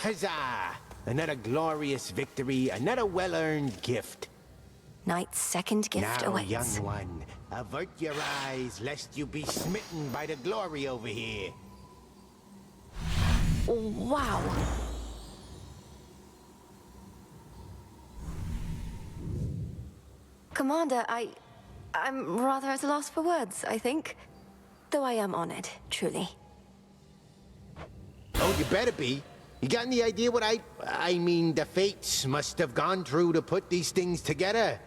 Huzzah! Another glorious victory, another well-earned gift. Knight's second gift Now, awaits. young one, avert your eyes, lest you be smitten by the glory over here. Wow. Commander, I'm rather at a loss for words, I think. Though I am honored, truly. Oh, you better be. You got any idea what I mean, the fates must have gone through to put these things together.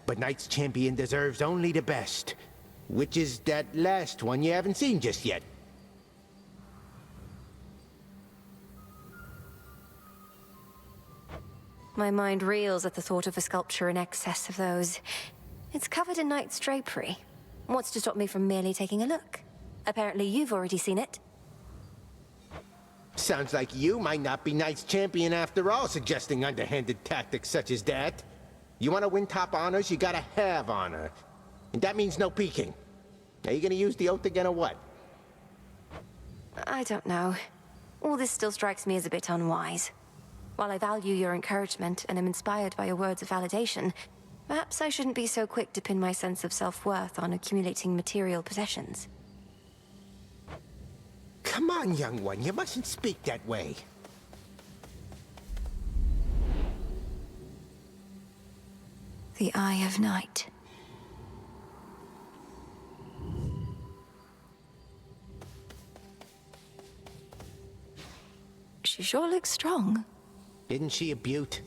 But Knight's champion deserves only the best. Which is that last one you haven't seen just yet. My mind reels at the thought of a sculpture in excess of those. It's covered in Knight's drapery. What's to stop me from merely taking a look? Apparently you've already seen it. Sounds like you might not be Knight's champion after all, suggesting underhanded tactics such as that. You want to win top honors, you gotta have honor. And that means no peeking. Are you gonna use the oath again or what? I don't know. All this still strikes me as a bit unwise. While I value your encouragement and am inspired by your words of validation, perhaps I shouldn't be so quick to pin my sense of self-worth on accumulating material possessions. Come on, young one, you mustn't speak that way. The Eye of Night. She sure looks strong. Isn't she a beaut?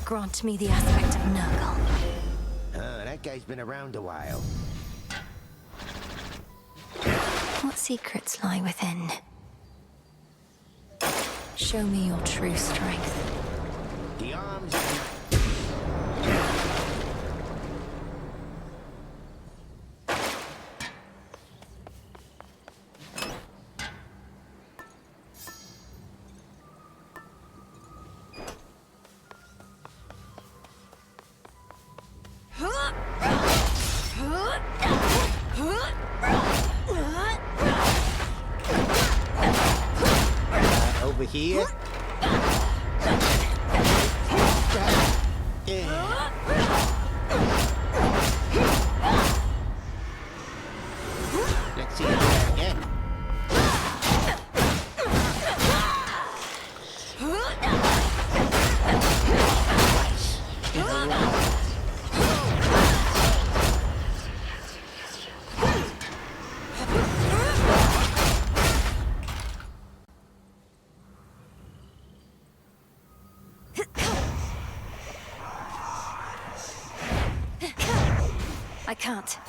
Grant me the aspect of Nurgle. That guy's been around a while. What secrets lie within? Show me your true strength. The arms of Night. Over here. Let's see that again. I can't.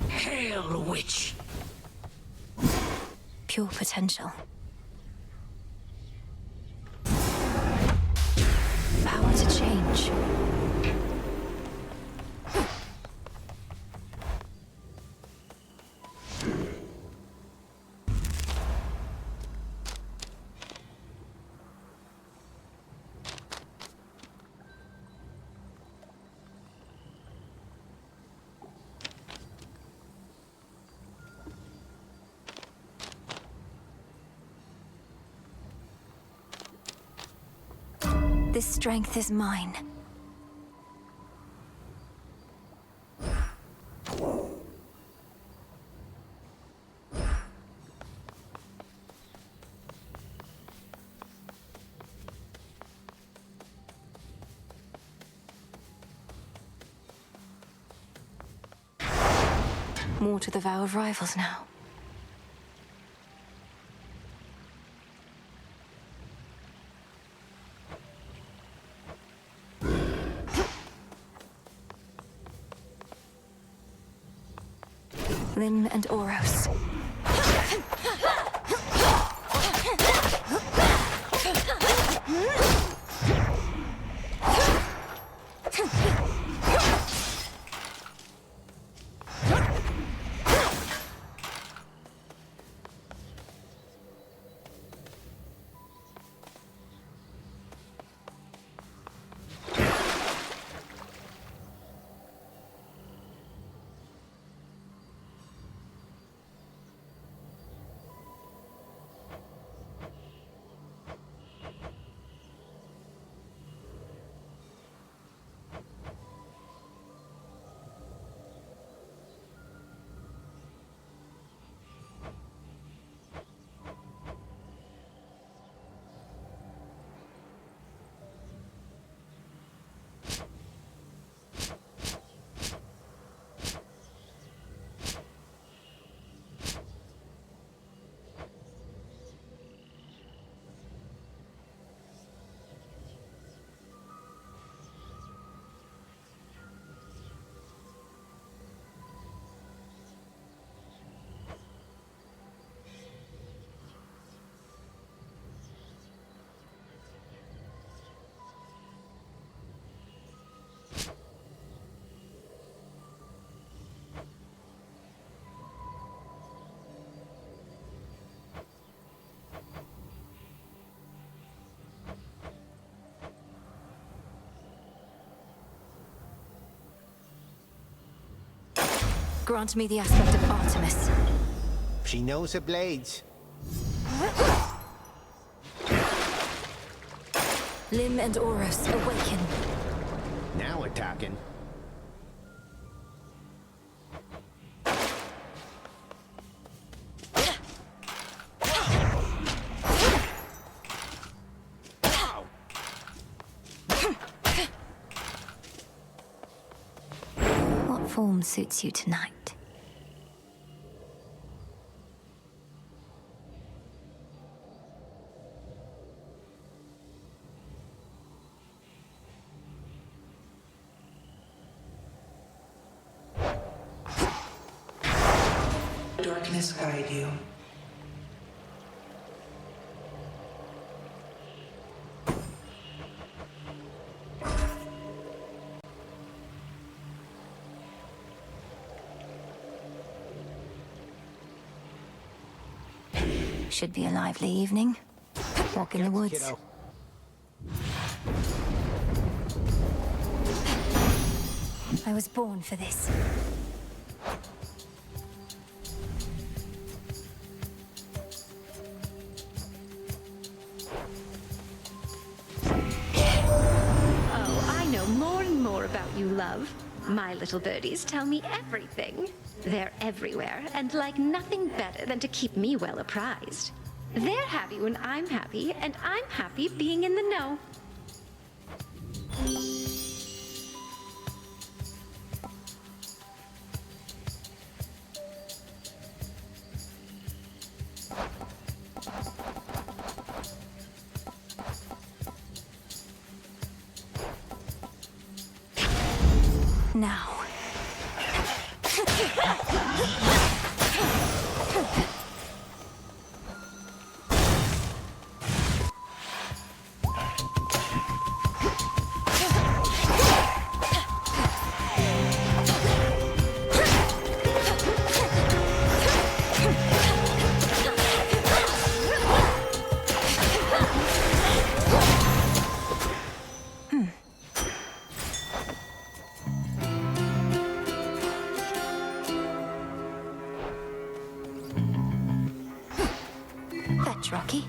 Hail, witch! Pure potential. Power to change. This strength is mine. More to the vow of rivals now. Lim and Oros. Grant me the aspect of Artemis. She knows her blades. Lim and Oros, awaken. Now we're talking. What form suits you tonight? Darkness guide you. Should be a lively evening. Walk in the woods. Kiddo. I was born for this. Oh, I know more and more about you, love. My little birdies tell me everything. They're everywhere, and like nothing better than to keep me well apprised. They're happy when I'm happy, and I'm happy being in the know. Now. Fetch, Rocky.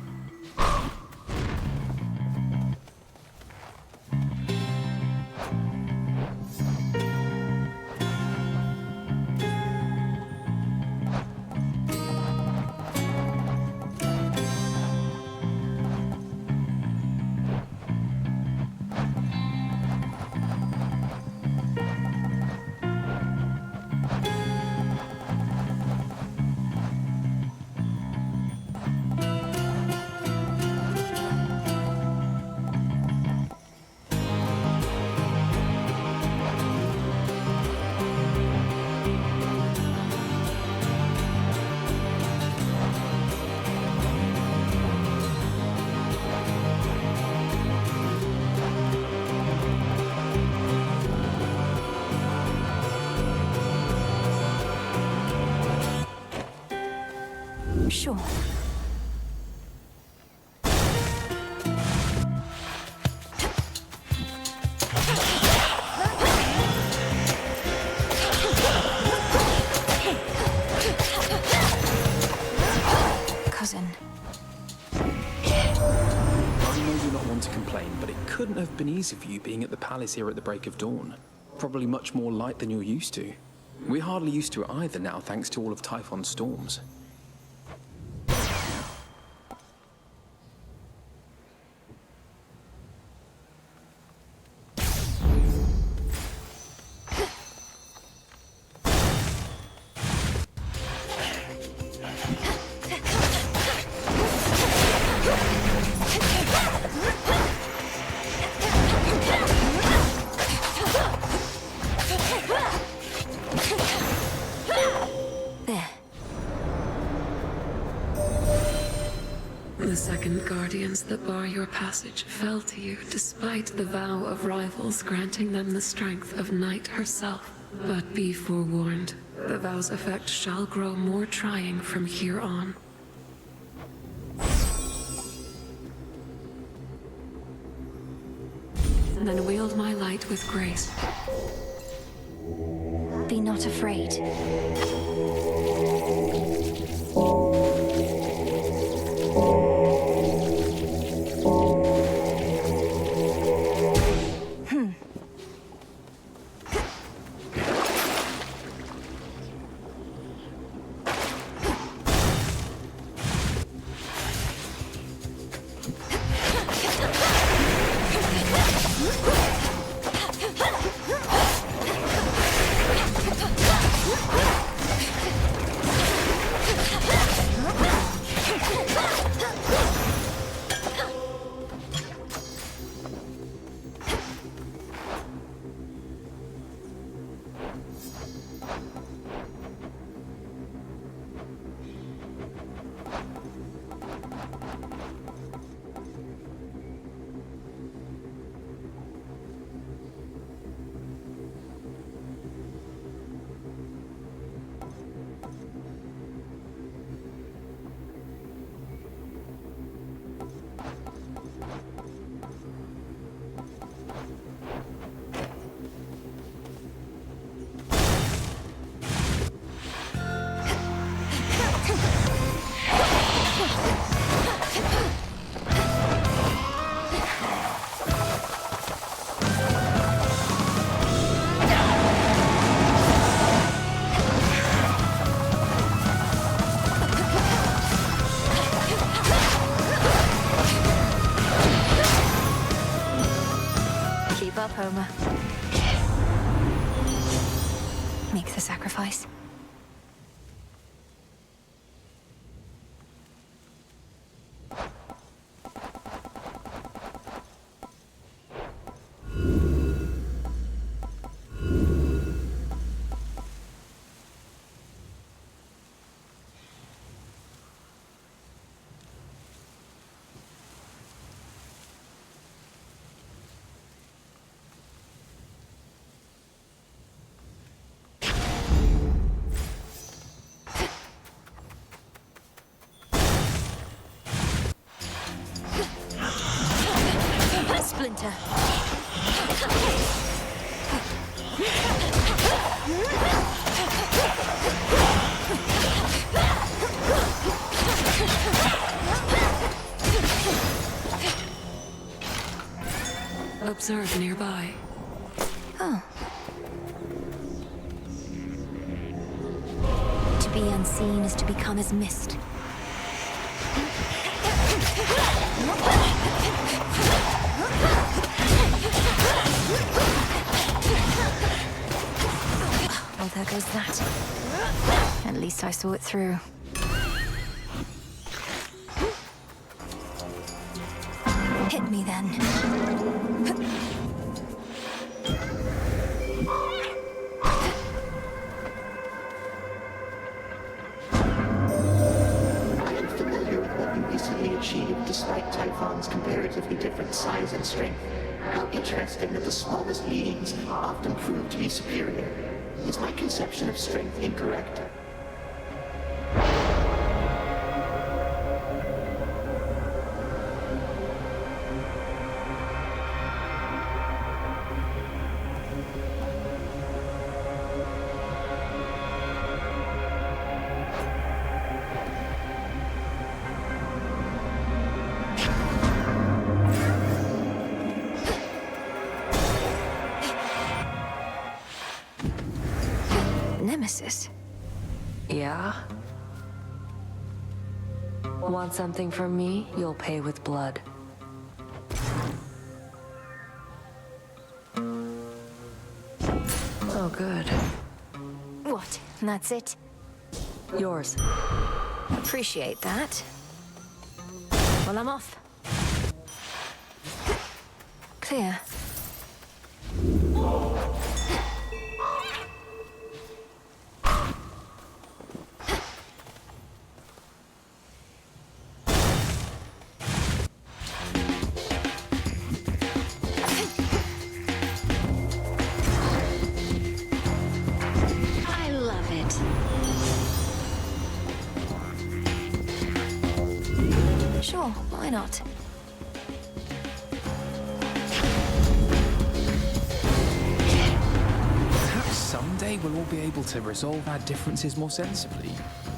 Sure. Cousin. I know you're not one to complain, but it couldn't have been easy for you being at the palace here at the break of dawn. Probably much more light than you're used to. We're hardly used to it either now, thanks to all of Typhon's storms. The second guardians that bar your passage fell to you despite the vow of rivals granting them the strength of Night herself. But be forewarned, the vow's effect shall grow more trying from here on. And then wield my light with grace. Be not afraid. Homer. Make the sacrifice. Splinter. Observe nearby. Oh. To be unseen is to become as mist. Well, there goes that. At least I saw it through. Hit me then. Achieved despite Typhon's comparatively different size and strength. How interesting that the smallest beings often prove to be superior. Is my conception of strength incorrect? nemesis. Yeah? Want something from me? You'll pay with blood. Oh, good. What? That's it? Yours. Appreciate that. Well, I'm off. Clear. I love it. Sure, why not? Perhaps someday we'll all be able to resolve our differences more sensibly.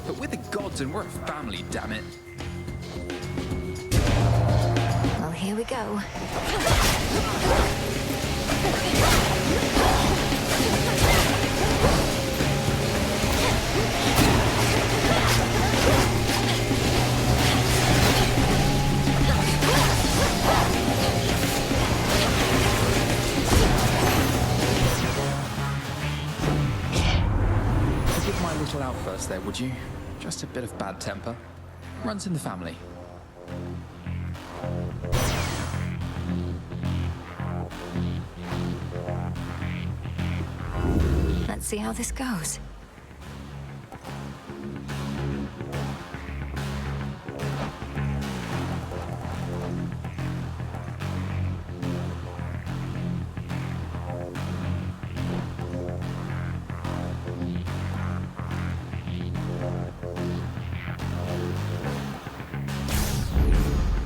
But we're the gods and we're a family, damn it. Well, here we go. Forgive my little outburst there, would you? Just a bit of bad temper. Runs in the family. Let's see how this goes.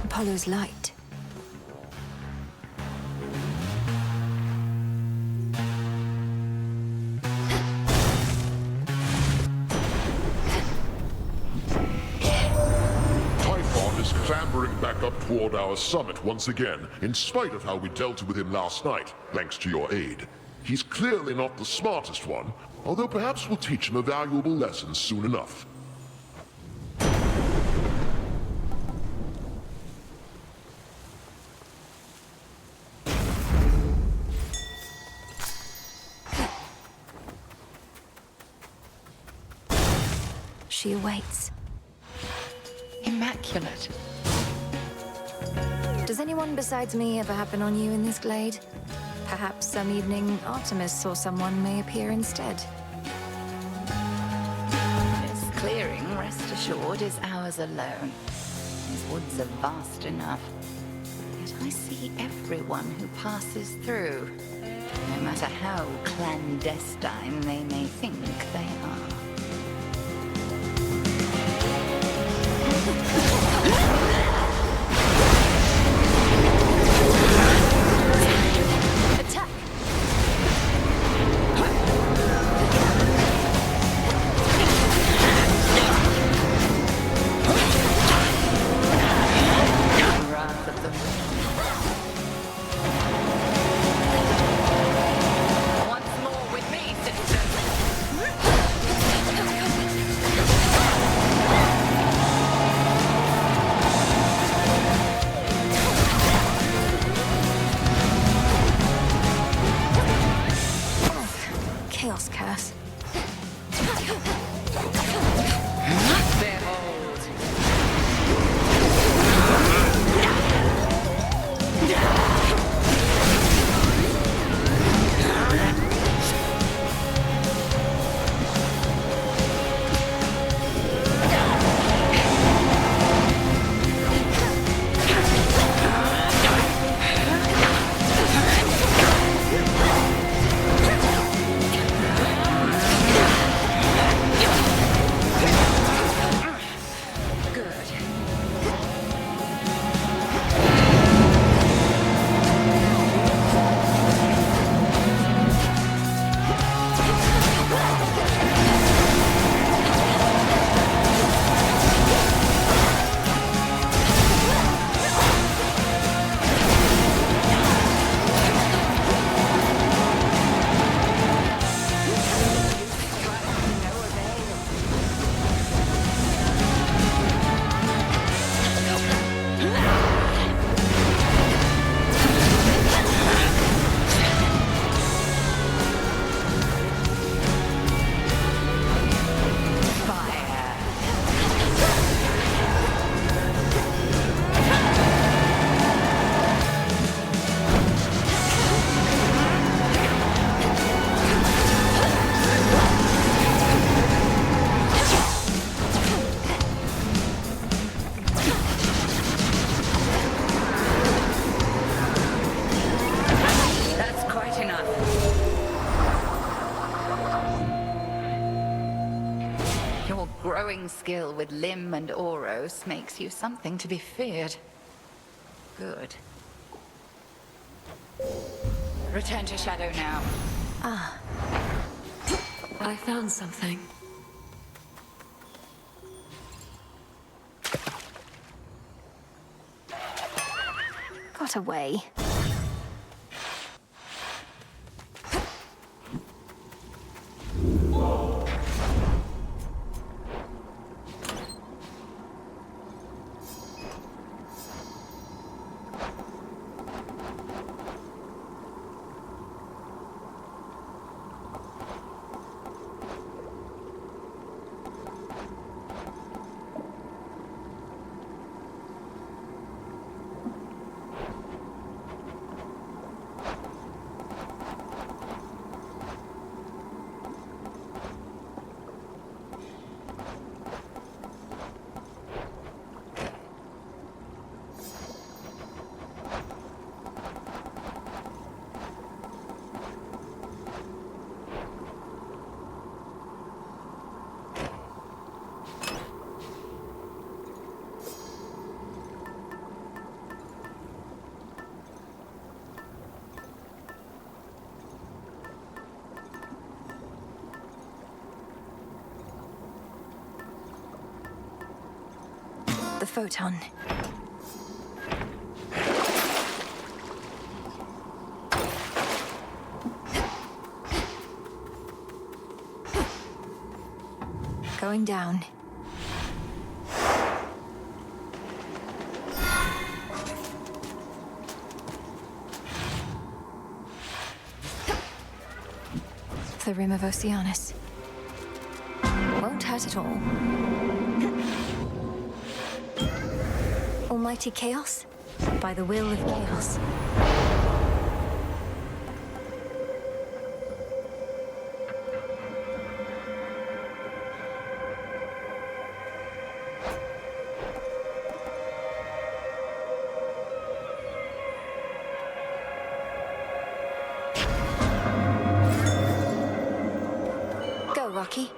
Apollo's light. Typhon is clambering back up toward our summit once again, in spite of how we dealt with him last night, thanks to your aid. He's clearly not the smartest one, although perhaps we'll teach him a valuable lesson soon enough. She awaits. Immaculate. Does anyone besides me ever happen on you in this glade? Perhaps some evening Artemis or someone may appear instead. This clearing, rest assured, is ours alone. These woods are vast enough. Yet I see everyone who passes through, no matter how clandestine they may think they are. Attack! Wrath of the Once more with me, sisters. growing skill with Lim and Oros makes you something to be feared. Good. Return to Shadow now. I found something. Got away. The photon. Going down. The rim of Oceanus. Won't hurt at all. Almighty Chaos? By the will of Chaos. Go, Rocky.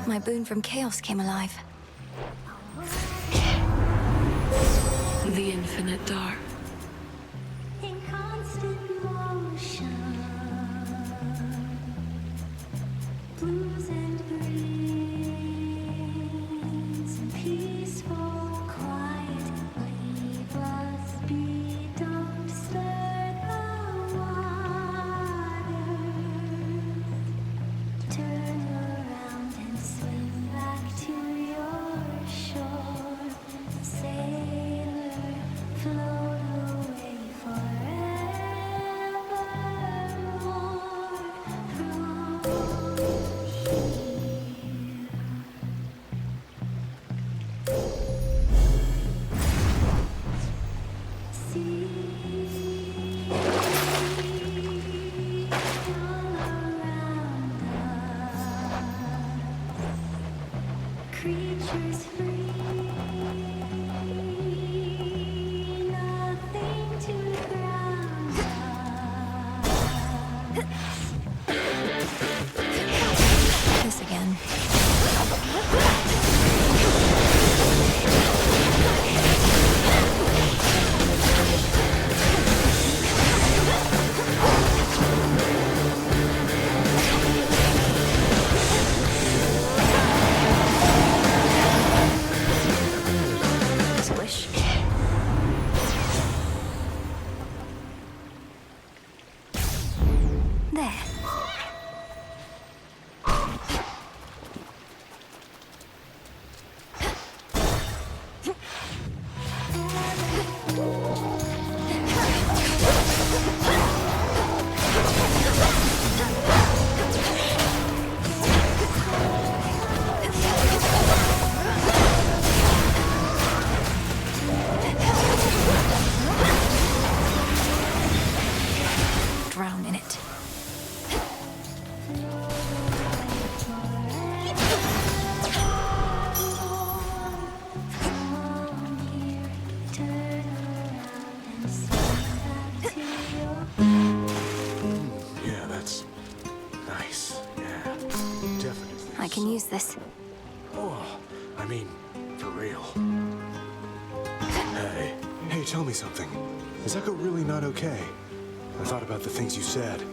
My boon from Chaos came alive. The infinite dark. In constant motion, blues and greens, and peaceful quiet. Leave us be, don't stir the waters. Turn around and swim back to your shore, sailor. Float away forevermore from here. See all around us, creatures free. Nothing to ground us. This again. can use this. Oh, I mean, for real. Hey, tell me something. Is Echo really not okay? I thought about the things you said.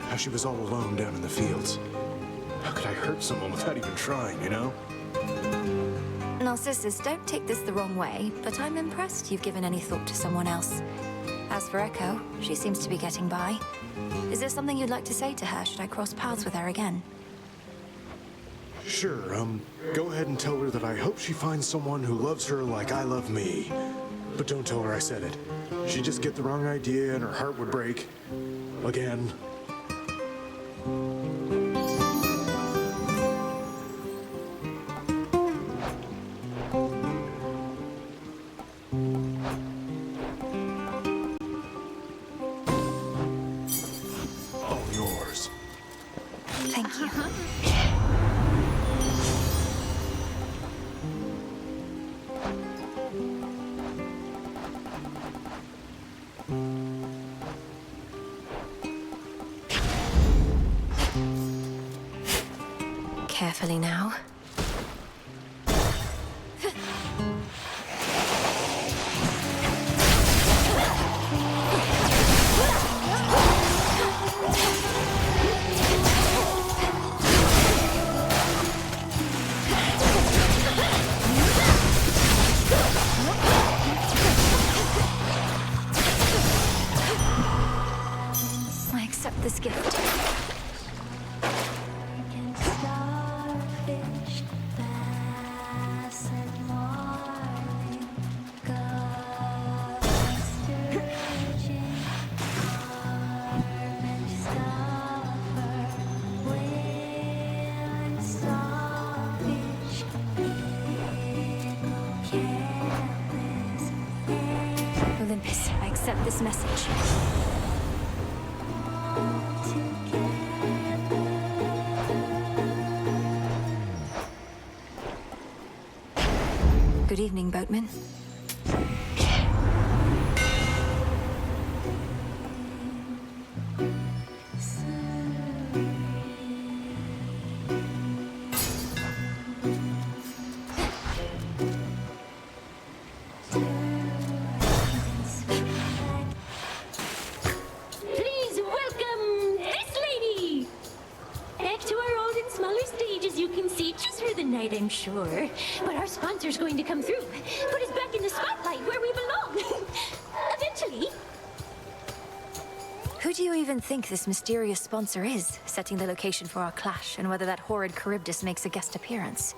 How she was all alone down in the fields. How could I hurt someone without even trying, you know? Narcissus, don't take this the wrong way, but I'm impressed you've given any thought to someone else. As for Echo, she seems to be getting by. Is there something you'd like to say to her should I cross paths with her again? Sure, go ahead and tell her that I hope she finds someone who loves her like I love me. But don't tell her I said it. She'd just get the wrong idea and her heart would break. Again. All yours. Thank you. Carefully now. I accept this gift. Can starfish, bass and marlin, gulls, sturgeon, carp and stopper, whale and starfish, hippocampus, and Olympus, I accept this message. Good evening, boatman. Please welcome this lady! Back to our old and smaller stage, as you can see, just for the night, I'm sure. But our sponsor's going to come through, put us back in the spotlight where we belong. Eventually. Who do you even think this mysterious sponsor is, setting the location for our clash, and whether that horrid Charybdis makes a guest appearance?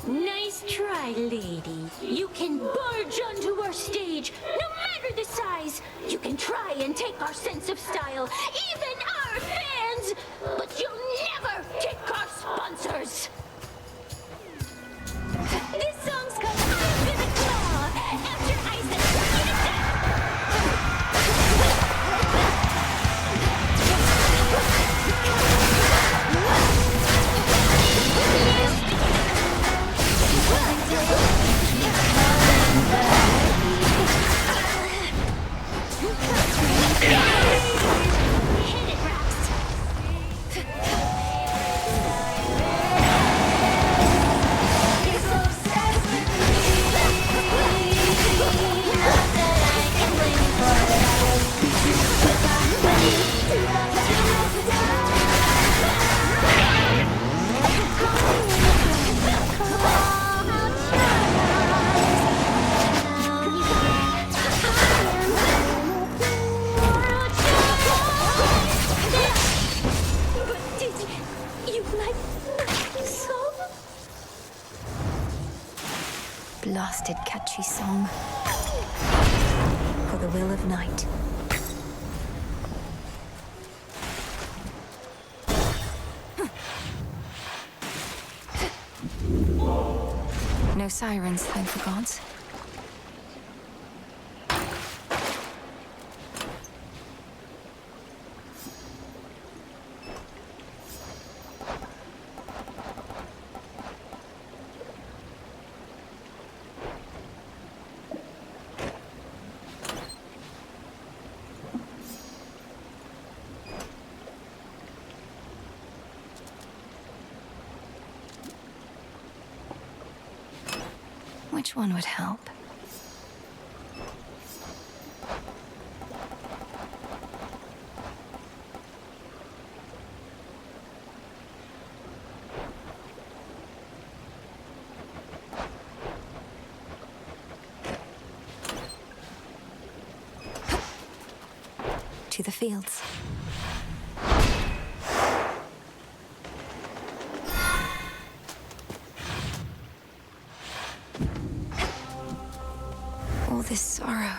Nice try, lady. You can barge onto our stage, no matter the size. You can try and take our sense of style, even our fans. But you'll never take our sponsors. This song's called I've Been a Claw, after I said hit it, Raps. But did you like the song? Blasted catchy song. For the will of night. No sirens, thank the gods. Which one would help? To the fields. All this sorrow.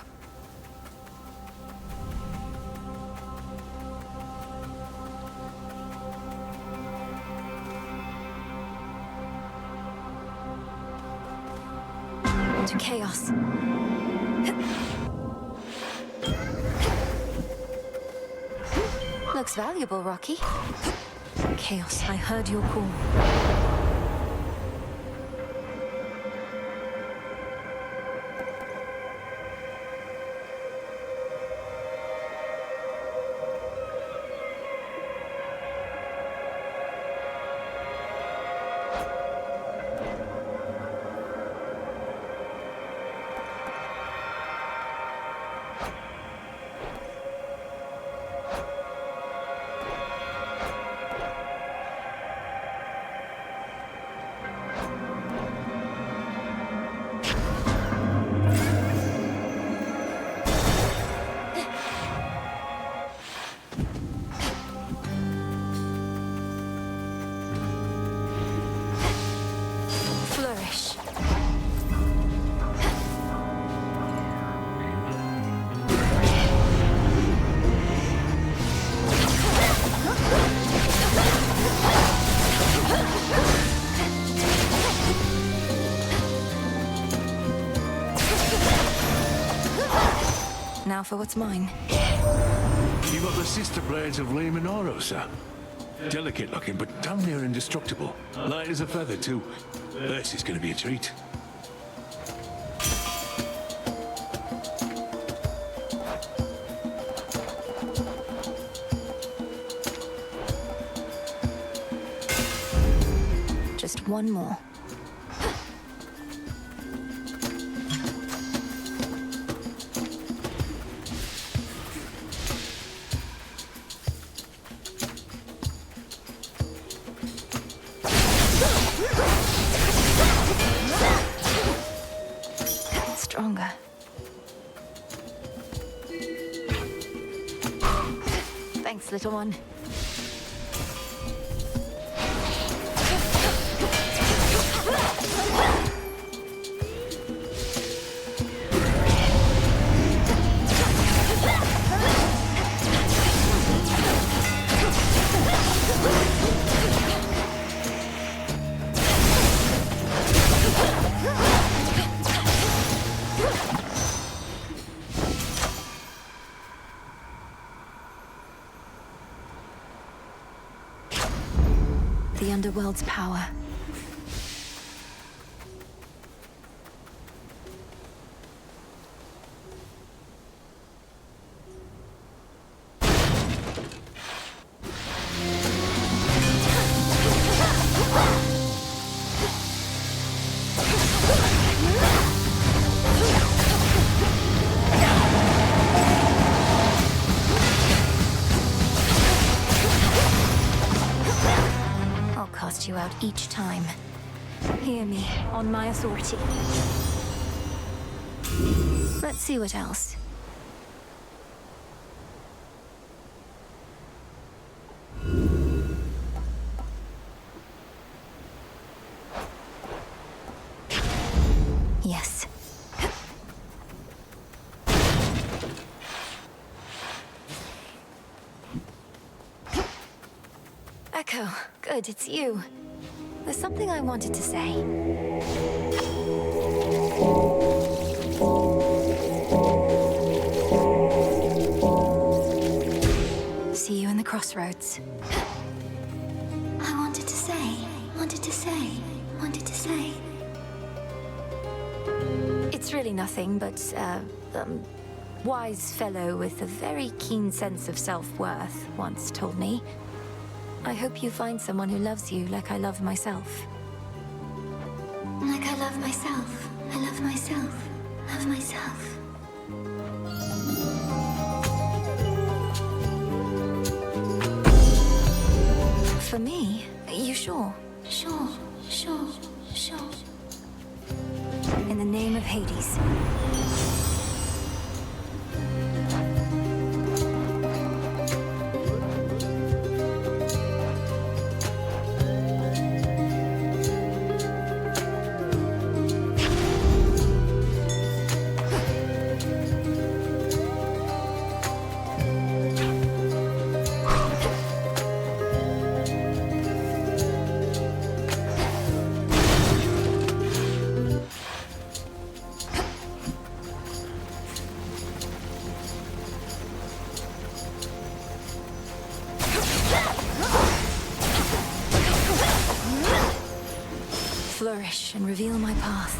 To chaos. Looks valuable, Rocky. Chaos, I heard your call. Flourish. Now for what's mine. You got the sister blades of Limonoro, sir. Delicate looking, but damn near indestructible. Light as a feather, too. This is gonna be a treat. Just one more. Stronger. Thanks, little one. The underworld's power. Cast you out each time. Hear me, on my authority. Let's see what else. Yes. Echo, good, it's you. There's something I wanted to say. See you in the crossroads. I wanted to say. It's really nothing, but, wise fellow with a very keen sense of self-worth once told me. I hope you find someone who loves you like I love myself. Like I love myself. I love myself. Love myself. For me? Are you sure? Sure. In the name of Hades. Flourish and reveal my path.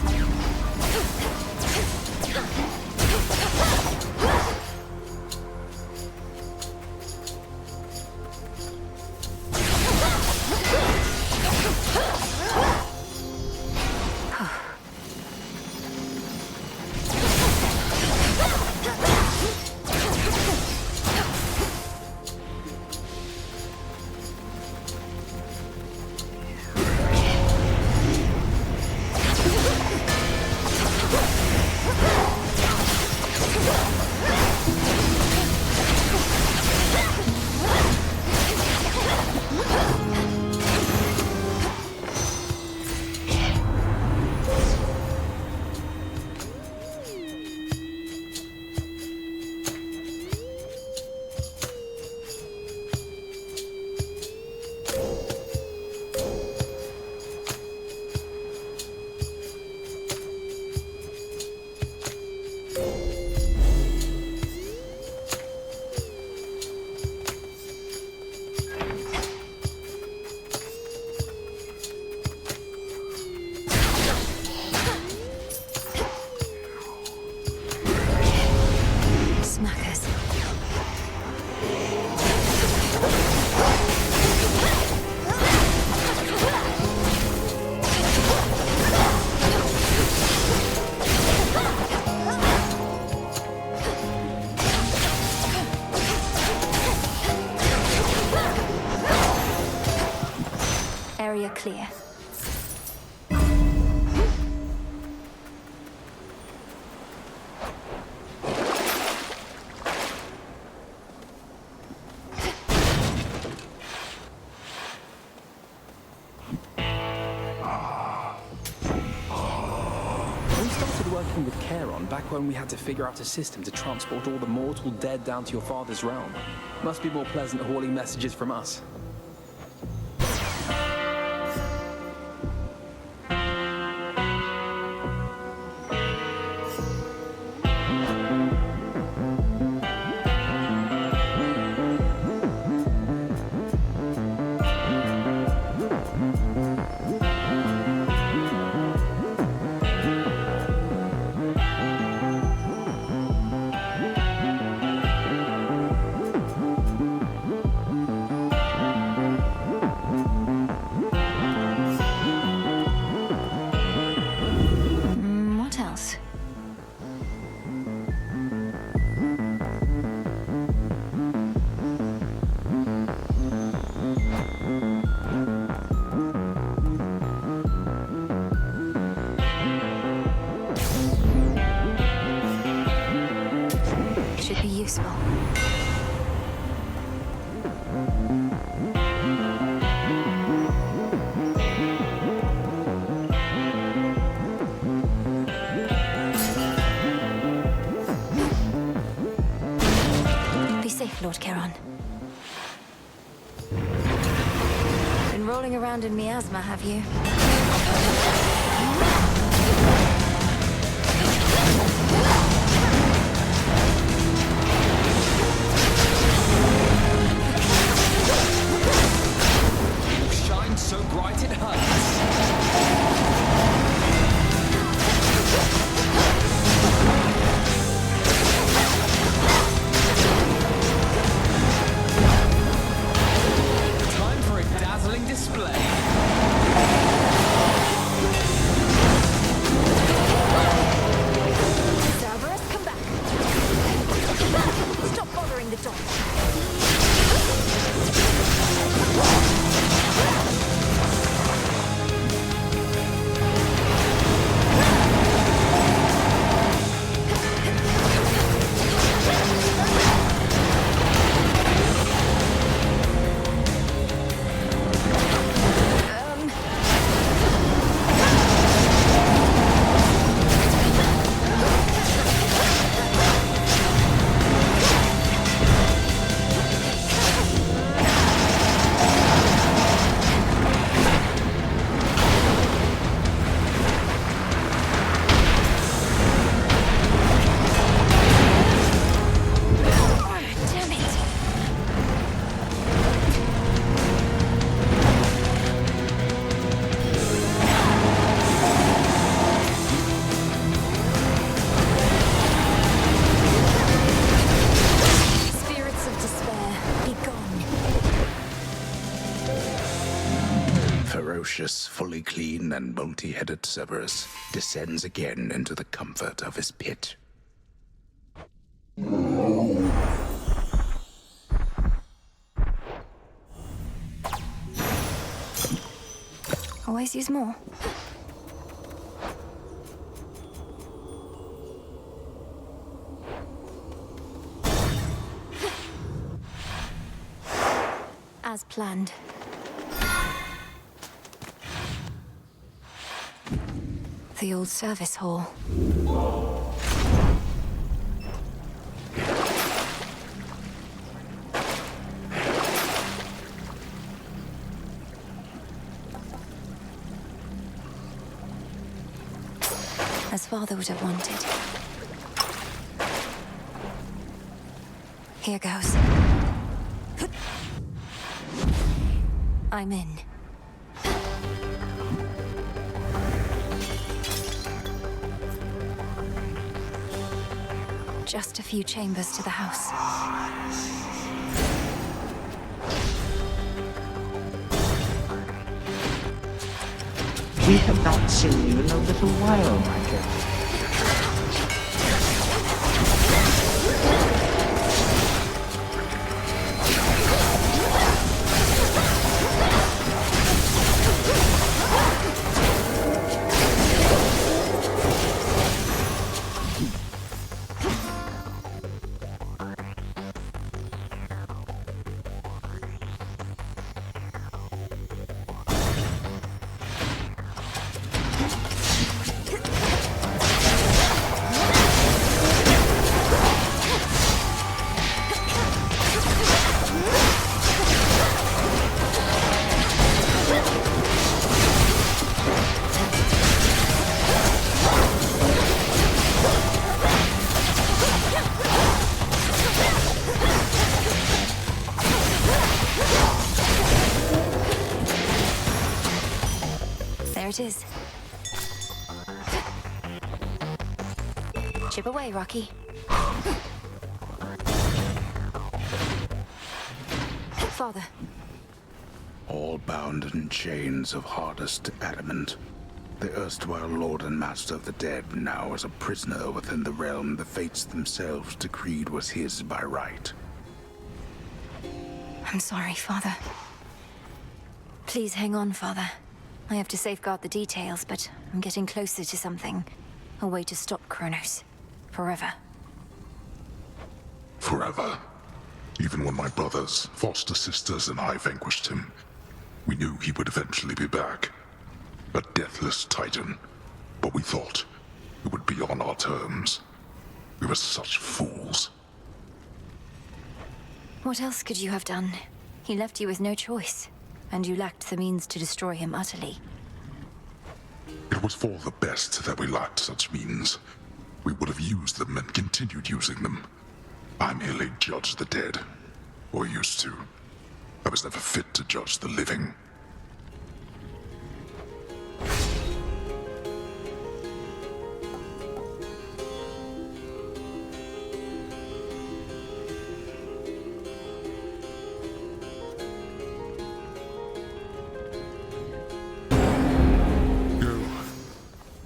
Smackers. Area clear. We started working with Charon back when we had to figure out a system to transport all the mortal dead down to your father's realm. Must be more pleasant hauling messages from us. What else? Should be useful. Be safe, Lord Charon. Been rolling around in miasma, have you? Shine so bright it hurts. Time for a dazzling display. ferocious, fully clean, and multi-headed Cerberus descends again into the comfort of his pit. Always use more. As planned. The old service hall. As Father would have wanted. Here goes. I'm in. Just a few chambers to the house. We have not seen you in a little while, my girl. It is. Chip away, Rocky. Father. All bound in chains of hardest adamant. The erstwhile Lord and Master of the Dead now is a prisoner within the realm the fates themselves decreed was his by right. I'm sorry, Father. Please hang on, Father. I have to safeguard the details, but I'm getting closer to something. A way to stop Kronos. Forever. Forever. Even when my brothers, foster sisters, and I vanquished him, we knew he would eventually be back. A deathless titan. But we thought it would be on our terms. We were such fools. What else could you have done? He left you with no choice. And you lacked the means to destroy him utterly. It was for the best that we lacked such means. We would have used them and continued using them. I merely judged the dead. Or used to. I was never fit to judge the living.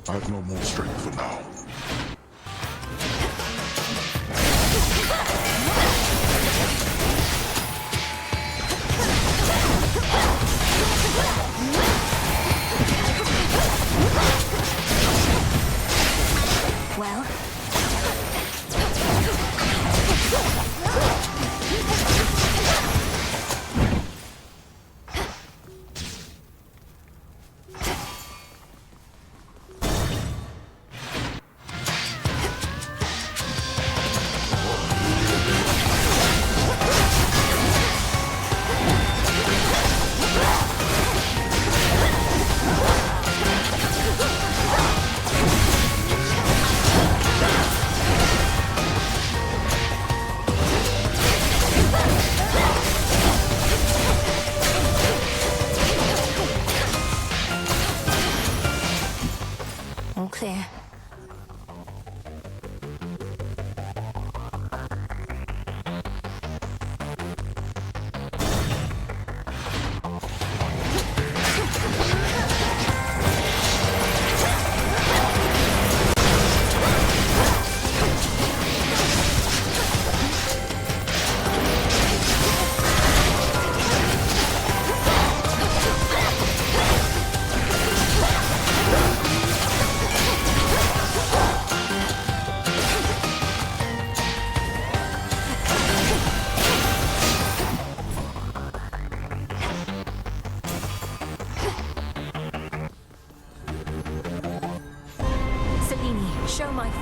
I have no more strength for now. Well?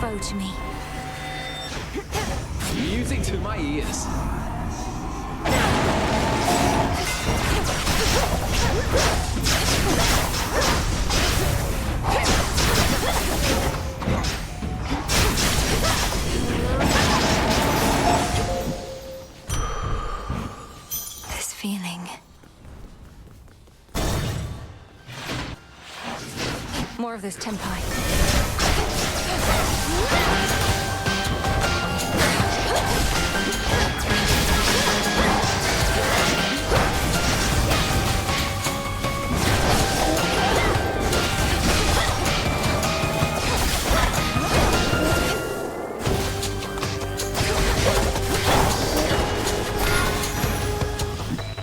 foe to me. Music to my ears. This feeling. More of this tempi.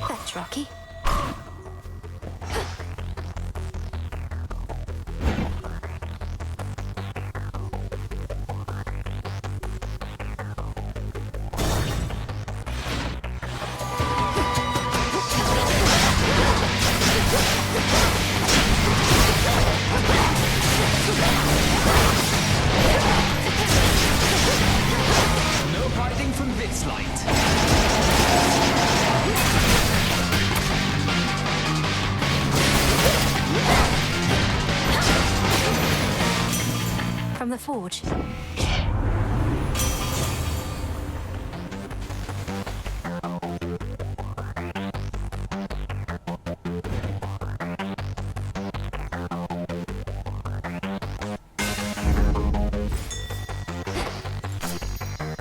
That's rocky. No hiding from this light. From the forge.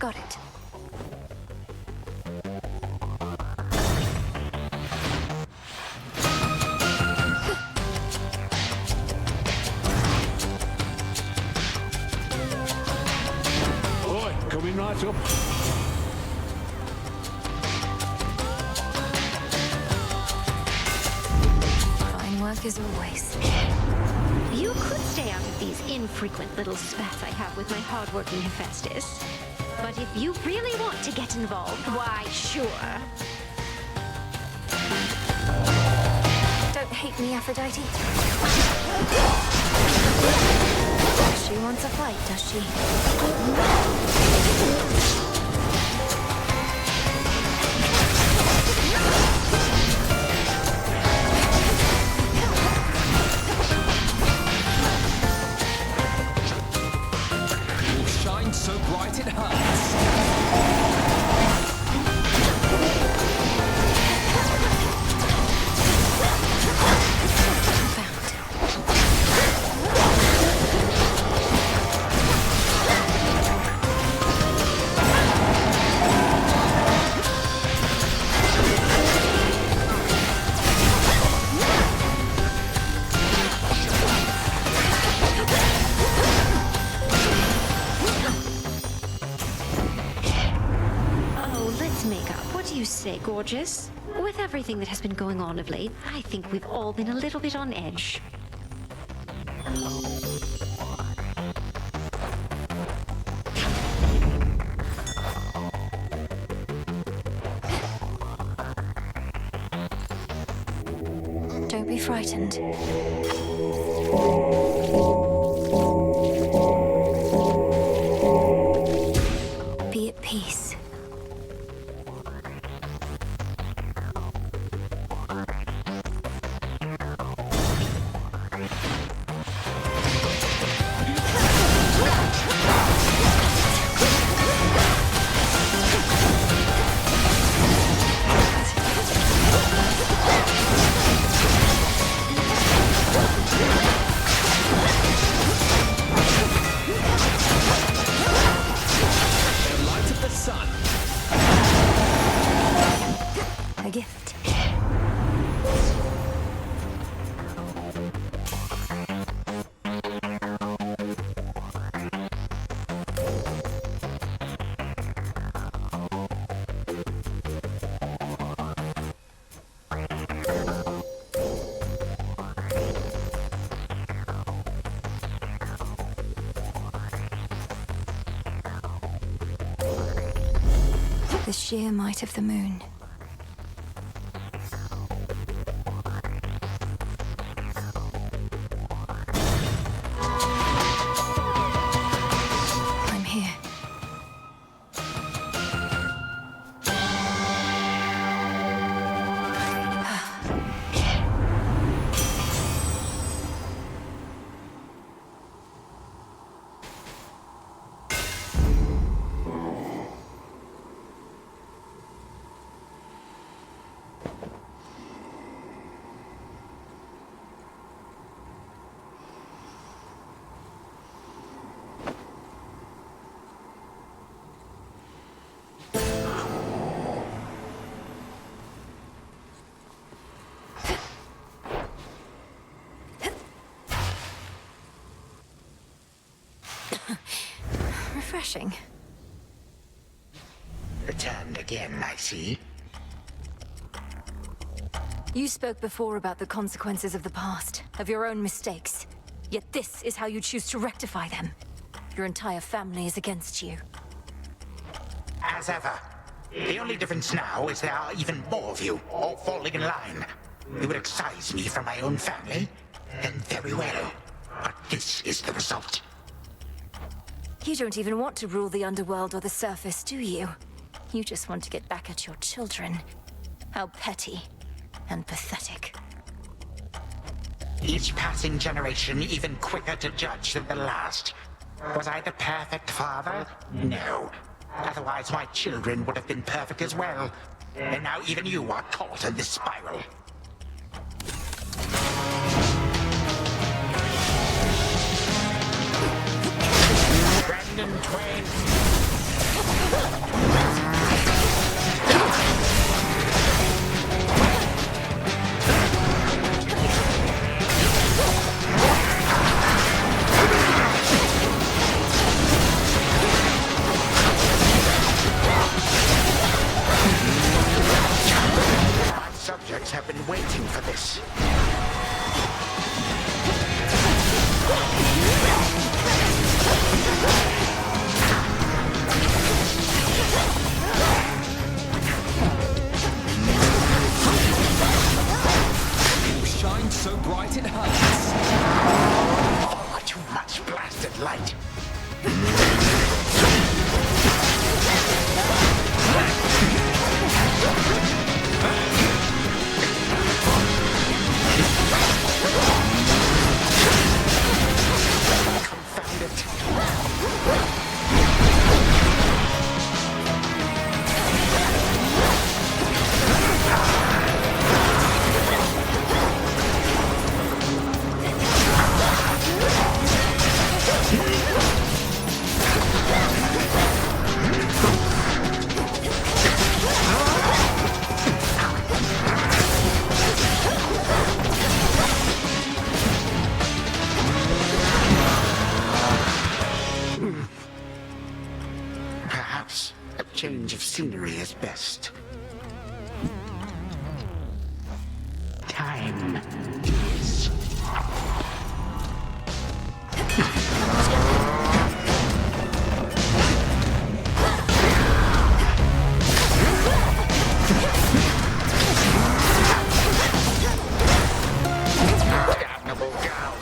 Got it. Oi, coming right up. Fine work as always. You could stay out of these infrequent little spats I have with my hardworking Hephaestus. But if you really want to get involved, why, sure. Don't hate me, Aphrodite. She wants a fight, does she? You'll shine so bright it hurts. Oh, let's make up. What do you say, gorgeous? With everything that has been going on of late, I think we've all been a little bit on edge. Don't be frightened. Be at peace. The light of the sun. A gift. The sheer might of the moon. refreshing. Returned again, I see. You spoke before about the consequences of the past, of your own mistakes. Yet this is how you choose to rectify them. Your entire family is against you. As ever. The only difference now is there are even more of you, all falling in line. You would excise me from my own family? Then very well. But this is the result. You don't even want to rule the underworld or the surface, do you? You just want to get back at your children. How petty and pathetic. Each passing generation even quicker to judge than the last. Was I the perfect father? No. Otherwise my children would have been perfect as well. And now even you are caught in this spiral. Brandon Twain. My subjects have been waiting for this. You shine so bright it hurts. Oh, too much blasted light. Confound it. Perhaps a change of scenery is best. Time is. Damnable gal.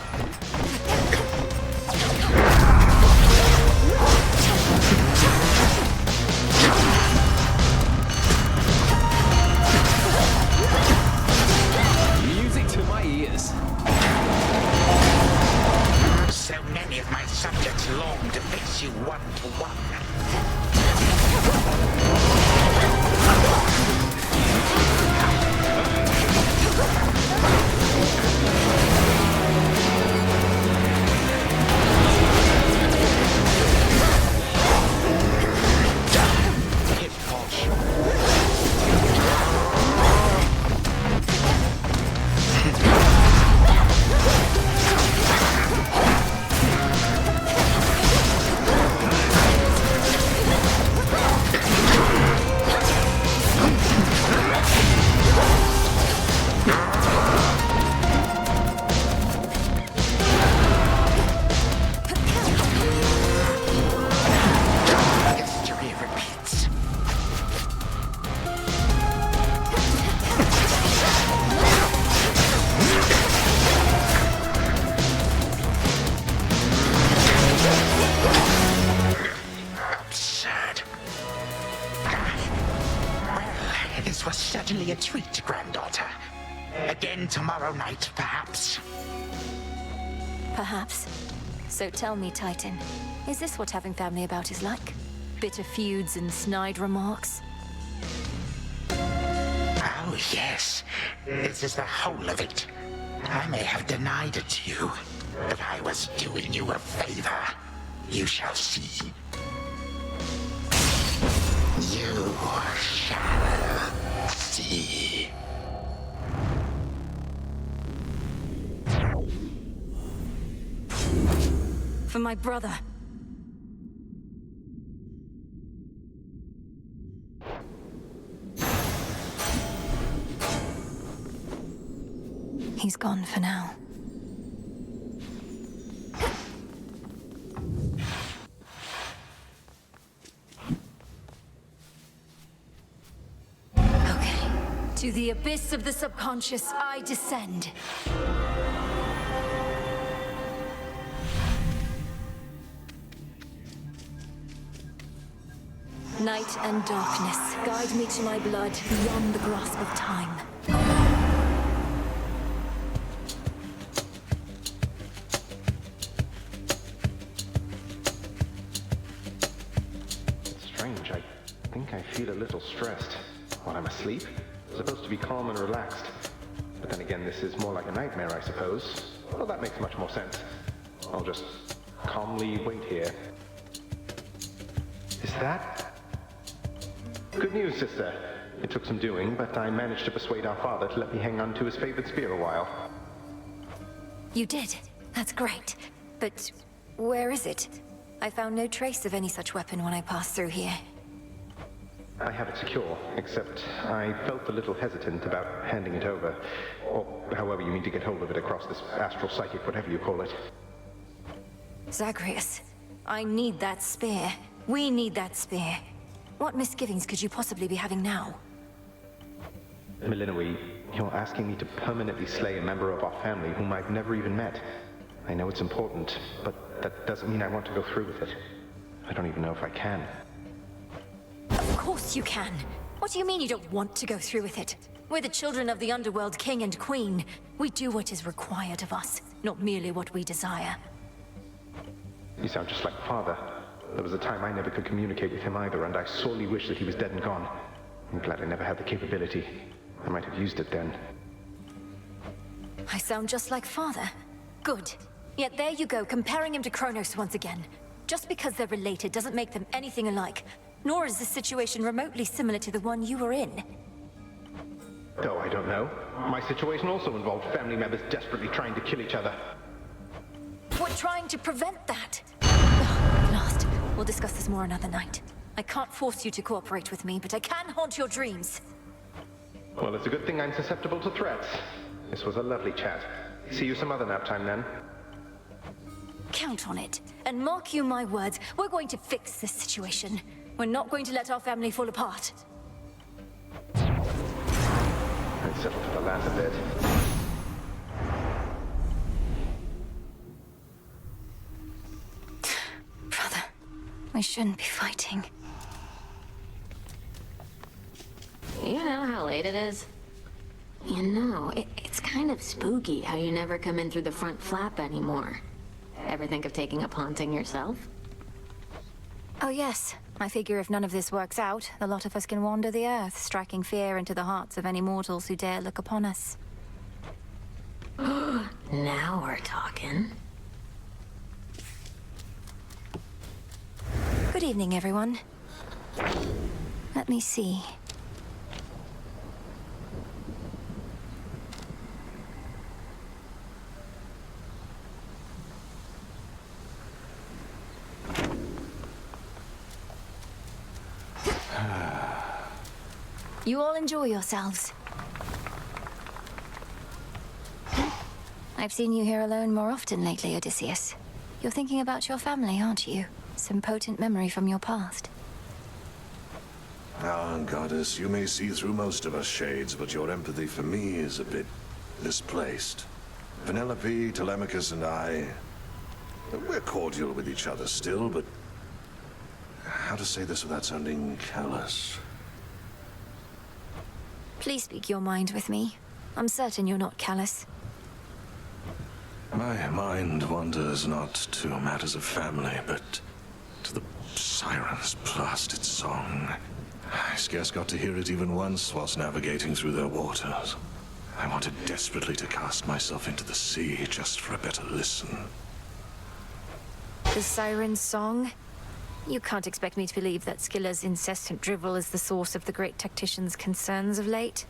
Music to my ears. So many of my subjects long to face you one-to-one. Hit posh. History repeats. Absurd. Well, this was certainly a treat, granddaughter. Again tomorrow night, perhaps. Perhaps. So tell me, Titan, is this what having family about is like? Bitter feuds and snide remarks? Oh, yes. This is the whole of it. I may have denied it to you, but I was doing you a favor. You shall see. You shall see. For my brother. He's gone for now. Okay. To the abyss of the subconscious, I descend. Night and darkness, guide me to my blood beyond the grasp of time. It's strange. I think I feel a little stressed while I'm asleep. I'm supposed to be calm and relaxed. But then again, this is more like a nightmare, I suppose. Well, that makes much more sense. I'll just calmly wait here. Is that... Good news, sister. It took some doing, but I managed to persuade our father to let me hang on to his favorite spear a while. You did. That's great. But where is it? I found no trace of any such weapon when I passed through here. I have it secure, except I felt a little hesitant about handing it over. Or however you mean to get hold of it across this astral psychic, whatever you call it. Zagreus, I need that spear. We need that spear. What misgivings could you possibly be having now? Melinoe, you're asking me to permanently slay a member of our family whom I've never even met. I know it's important, but that doesn't mean I want to go through with it. I don't even know if I can. Of course you can. What do you mean you don't want to go through with it? We're the children of the Underworld King and Queen. We do what is required of us, not merely what we desire. You sound just like Father. There was a time I never could communicate with him either, and I sorely wish that he was dead and gone. I'm glad I never had the capability. I might have used it then. I sound just like Father. Good. Yet there you go, comparing him to Kronos once again. Just because they're related doesn't make them anything alike. Nor is this situation remotely similar to the one you were in. Oh, I don't know. My situation also involved family members desperately trying to kill each other. We're trying to prevent that. Ugh, lost. We'll discuss this more another night. I can't force you to cooperate with me, but I can haunt your dreams. Well, it's a good thing I'm susceptible to threats. This was a lovely chat. See you some other nap time then. Count on it. And mark you my words, we're going to fix this situation. We're not going to let our family fall apart. I'd settle for the latter bit. Brother, we shouldn't be fighting. You know how late it is? You know, it's kind of spooky how you never come in through the front flap anymore. Ever think of taking up haunting yourself? Oh yes. I figure if none of this works out, the lot of us can wander the earth, striking fear into the hearts of any mortals who dare look upon us. Now we're talking. Good evening, everyone. Let me see. You all enjoy yourselves. I've seen you here alone more often lately, Odysseus. You're thinking about your family, aren't you? Some potent memory from your past. Ah, Goddess, you may see through most of us shades, but your empathy for me is a bit misplaced. Penelope, Telemachus, and I... we're cordial with each other still, but... how to say this without sounding callous? Please speak your mind with me. I'm certain you're not callous. My mind wanders not to matters of family, but to the siren's blasted song. I scarce got to hear it even once whilst navigating through their waters. I wanted desperately to cast myself into the sea just for a better listen. The siren's song? You can't expect me to believe that Scylla's incessant drivel is the source of the great tactician's concerns of late.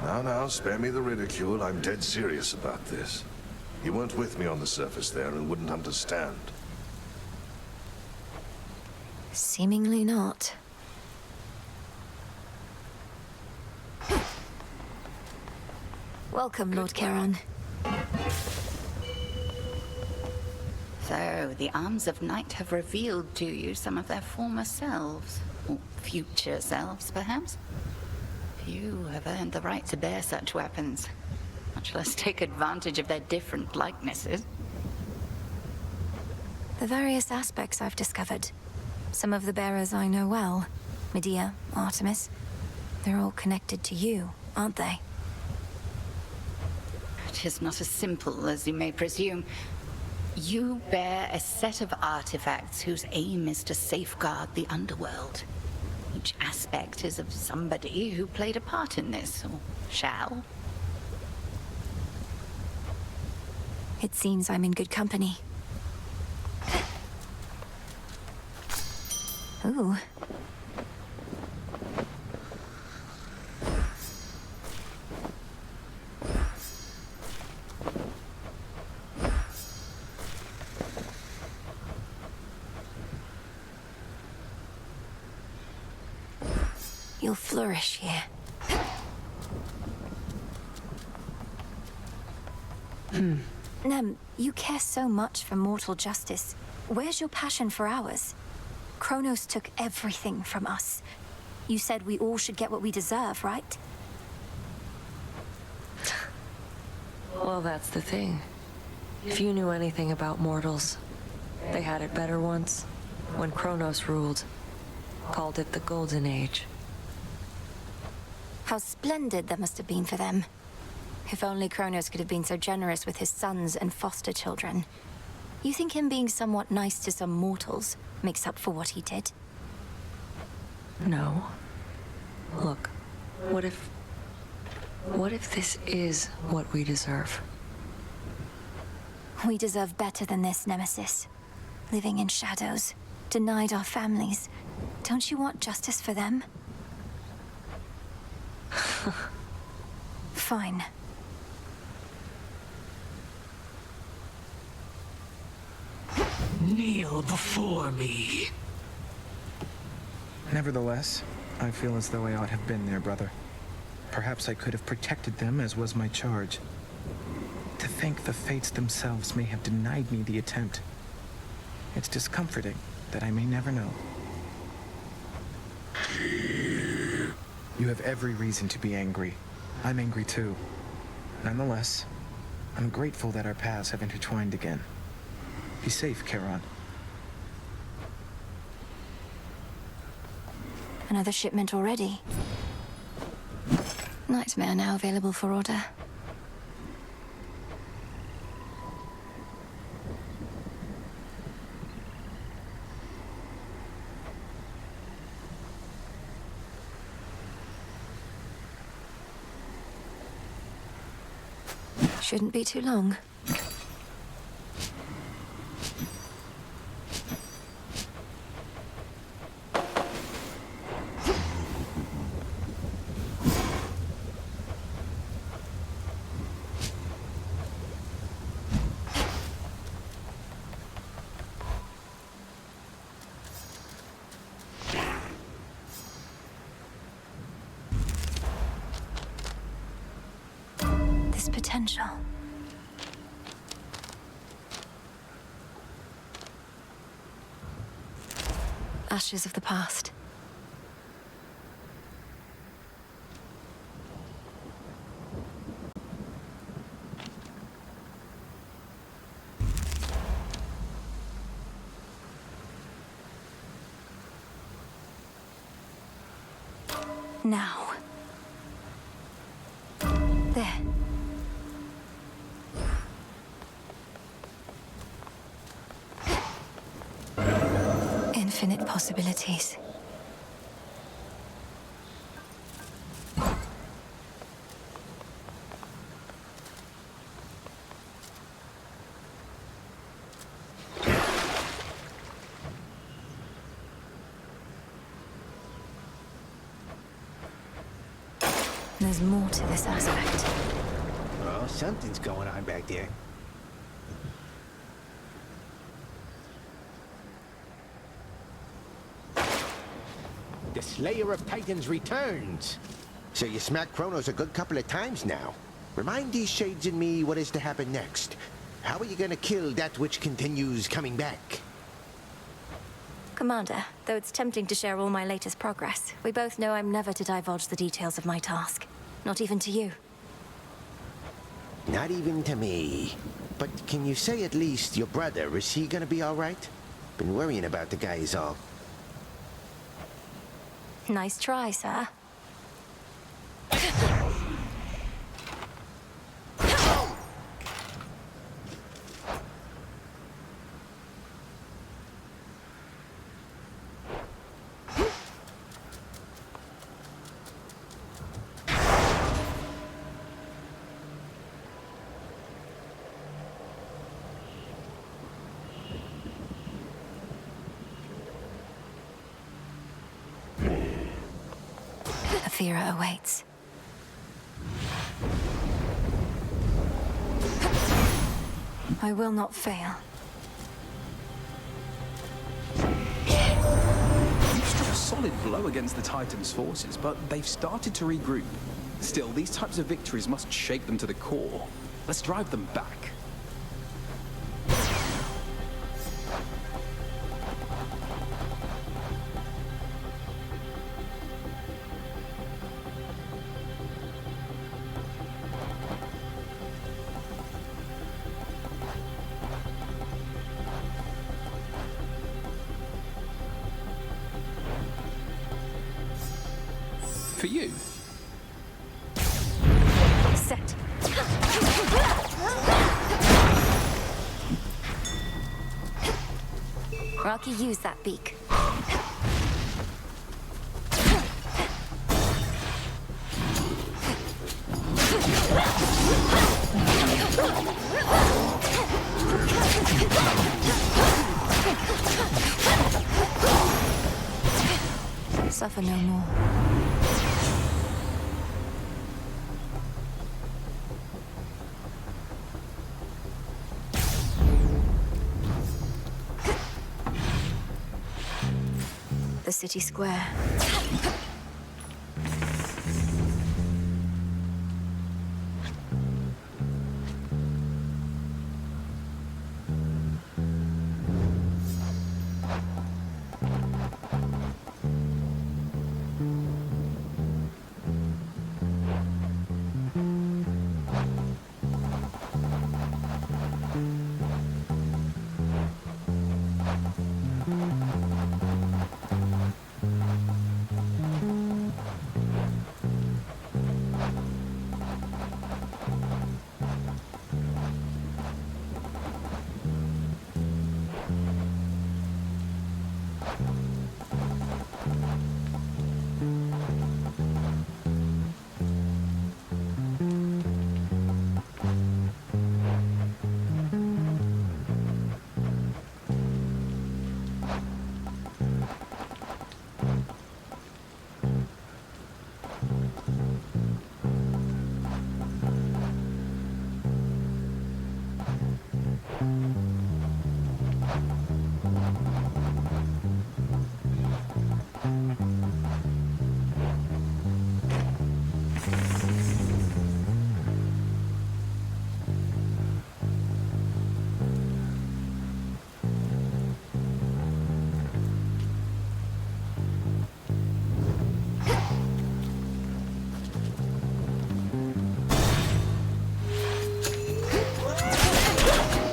Now, spare me the ridicule. I'm dead serious about this. You weren't with me on the surface there and wouldn't understand. Seemingly not. Welcome, Lord Charon. So, the arms of night have revealed to you some of their former selves. Or future selves, perhaps? Few have earned the right to bear such weapons, much less take advantage of their different likenesses. The various aspects I've discovered. Some of the bearers I know well. Medea, Artemis. They're all connected to you, aren't they? It is not as simple as you may presume. You bear a set of artifacts whose aim is to safeguard the underworld. Each aspect is of somebody who played a part in this, or shall. It seems I'm in good company. Ooh. You'll flourish here. Nem, you care so much for mortal justice. Where's your passion for ours? Kronos took everything from us. You said we all should get what we deserve, right? Well, that's the thing. If you knew anything about mortals, they had it better once, when Kronos ruled. Called it the Golden Age. How splendid that must have been for them. If only Kronos could have been so generous with his sons and foster children. You think him being somewhat nice to some mortals makes up for what he did? No. Look, what if this is what we deserve? We deserve better than this, Nemesis. Living in shadows, denied our families. Don't you want justice for them? Fine. Kneel before me. Nevertheless, I feel as though I ought to have been there, brother. Perhaps I could have protected them, as was my charge. To think the fates themselves may have denied me the attempt. It's discomforting that I may never know. You have every reason to be angry. I'm angry too. Nonetheless, I'm grateful that our paths have intertwined again. Be safe, Charon. Another shipment already. Nightmare now available for order. Shouldn't be too long. This potential. Ashes of the past. Now. There. Infinite possibilities. There's more to this aspect. Well, something's going on back there. The Slayer of Titans returns. So you smacked Kronos a good couple of times now. Remind these shades in me what is to happen next. How are you gonna kill that which continues coming back? Commander, though it's tempting to share all my latest progress, we both know I'm never to divulge the details of my task. Not even to you. Not even to me. But can you say at least your brother, is he gonna be alright? Been worrying about the guy is all. Nice try, sir. Athera awaits. I will not fail. You've struck a solid blow against the Titans' forces, but they've started to regroup. Still, these types of victories must shake them to the core. Let's drive them back. For you. Set. Rocky, use that beak. Suffer no more. The city square.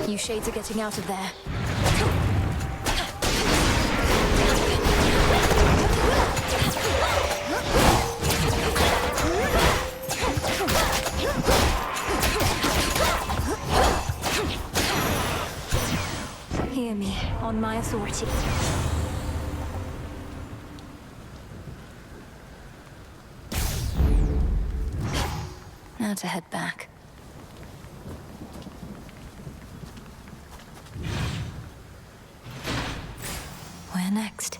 You shades are getting out of there. Hear me, on my authority. Now to head back. Where next?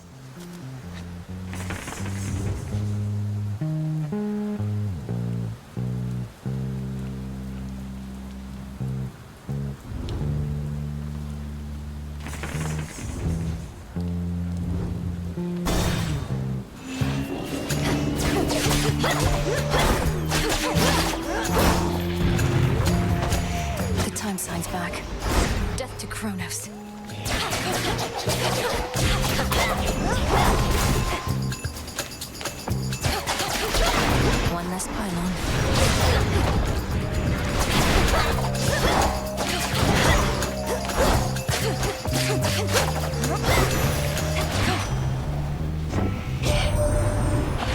signs back. Death to Kronos. One less pylon.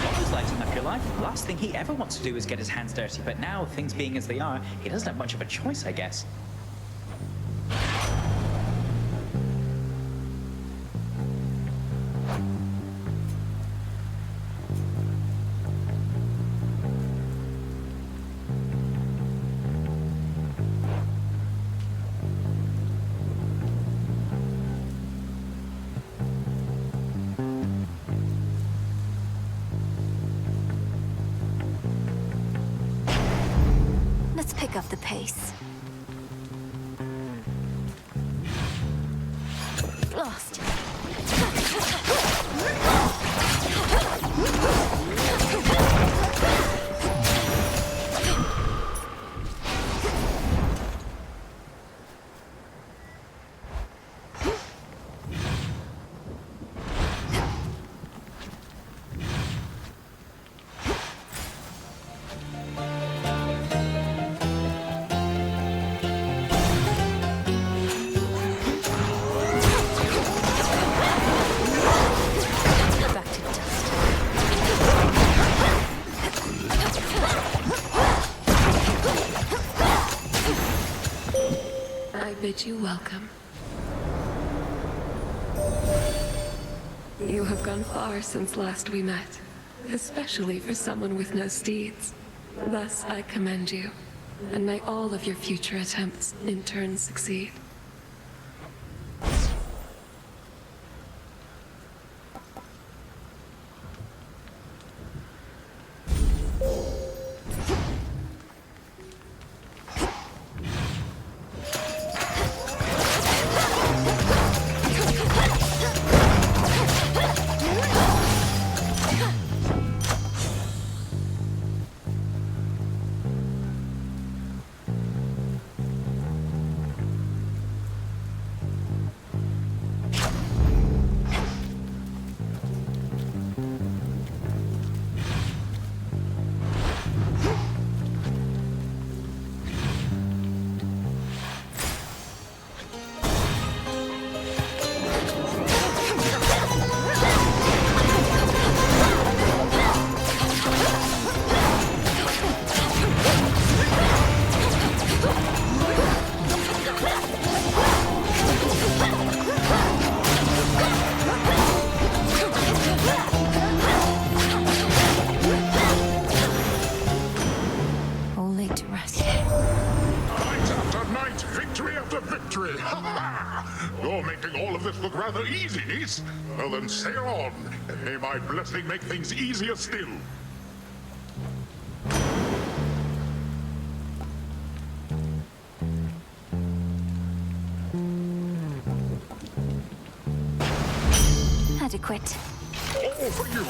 Always lighting up your life. Last thing he ever wants to do is get his hands dirty, but now, things being as they are, he doesn't have much of a choice, I guess. Let's pick up the pace. Lost. I bid you welcome. You have gone far since last we met, especially for someone with no steeds. Thus, I commend you, and may all of your future attempts in turn succeed. You're making all of this look rather easy, niece. Well then, sail on, and may my blessing make things easier still. Adequate. All for you.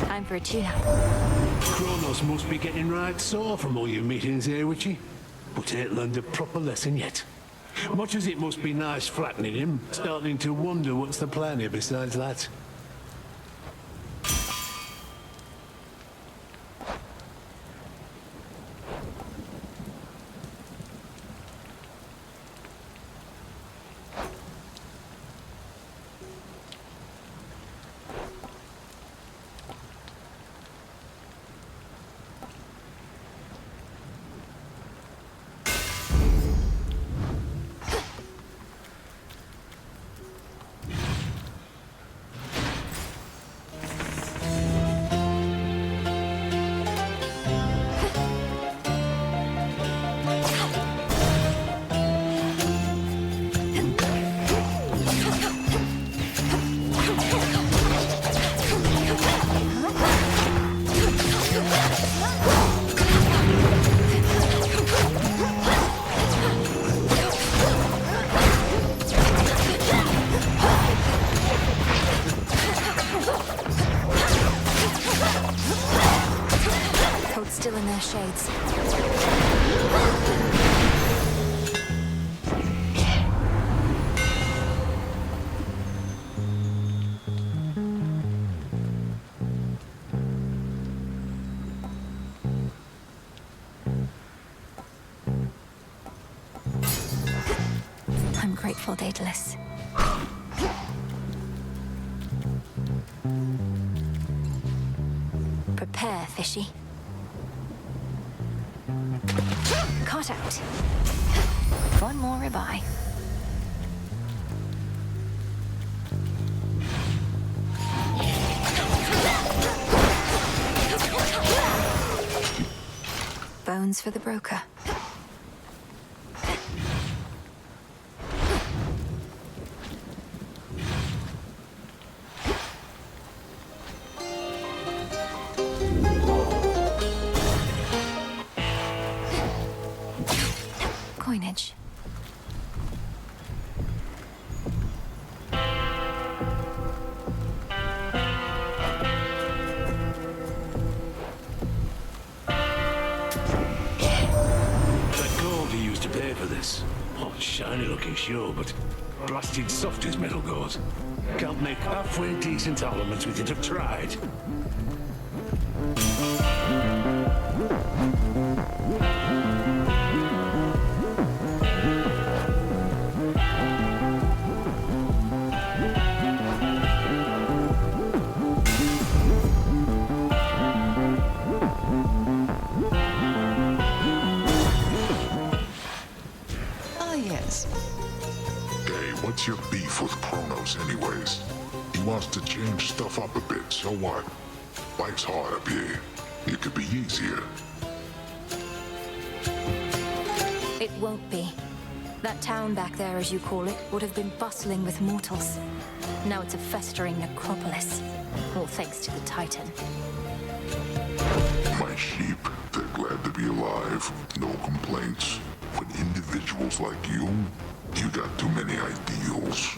Time for a tune-up. Kronos must be getting right sore from all your meetings here, Witchy. But ain't learned a proper lesson yet. Much as it must be nice flattening him, starting to wonder what's the plan here besides that. their shades. I'm grateful, Daedalus. Prepare, fishy. Caught out. One more ribeye. Bones for the broker. Coinage. That gold you used to pay for this. Oh, shiny looking, sure, but blasted soft as metal goes. Can't make halfway decent elements with it. I've tried. What's your beef with Kronos anyways? He wants to change stuff up a bit, so what? Life's hard up here. It could be easier. It won't be. That town back there, as you call it, would have been bustling with mortals. Now it's a festering necropolis. All thanks to the Titan. My sheep, they're glad to be alive. No complaints. But individuals like you got too many ideals.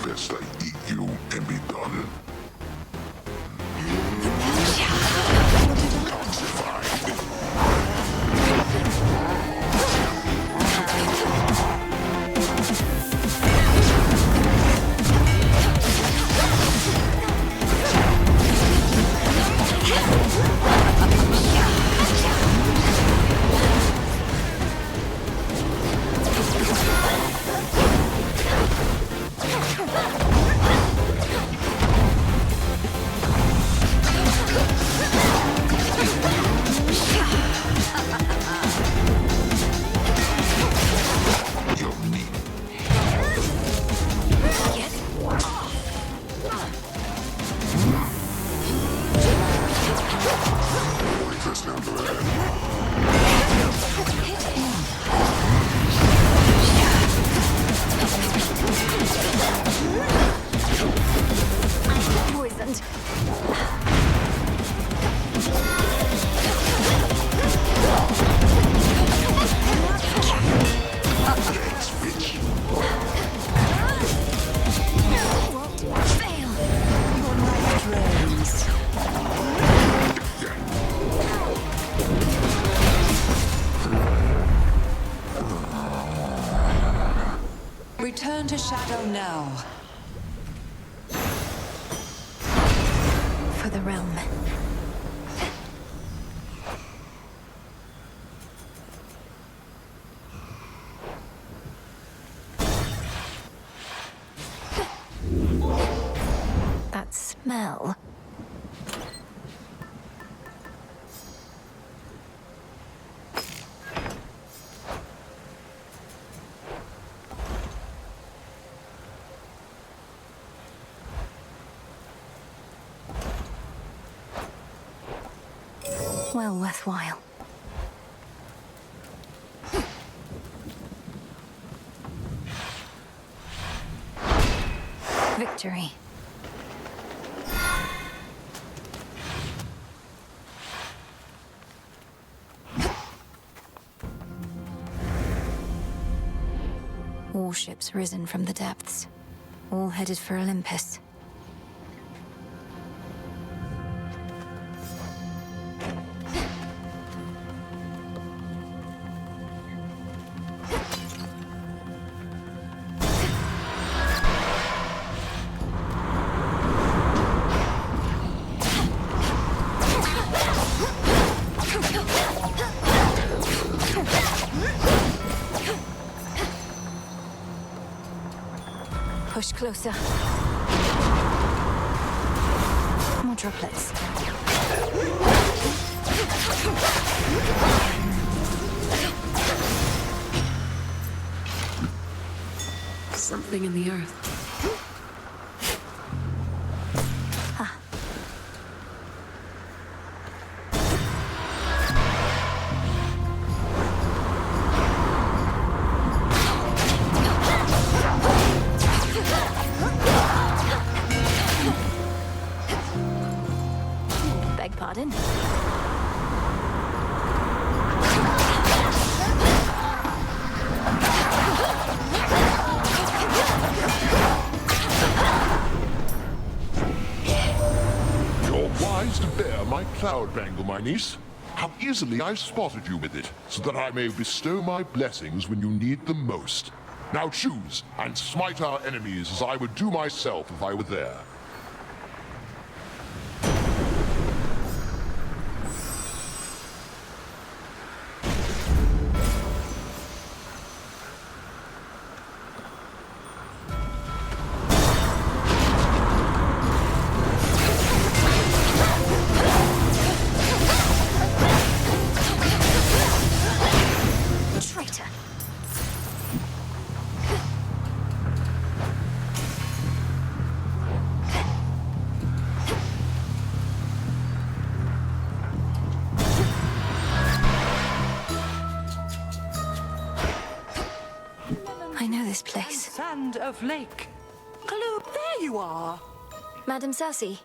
Best I eat you and be done. Return to Shadow now. For the realm. That smell. Well worthwhile. Victory. Warships risen from the depths, all headed for Olympus. Closer. More droplets. Something in the earth. Beg pardon? You're wise to bear my cloud bangle, my niece. How easily I spotted you with it, so that I may bestow my blessings when you need them most. Now choose, and smite our enemies as I would do myself if I were there. Traitor. I know this place. Sand of Lake. Hello, there you are. Madam Cersei.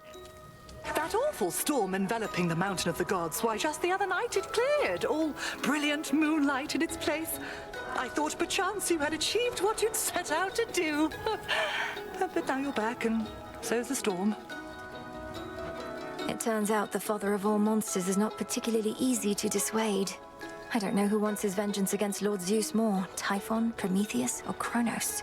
That awful storm enveloping the Mountain of the Gods, why, just the other night it cleared, all brilliant moonlight in its place. I thought perchance you had achieved what you'd set out to do. But now you're back, and so's the storm. It turns out the father of all monsters is not particularly easy to dissuade. I don't know who wants his vengeance against Lord Zeus more, Typhon, Prometheus, or Kronos.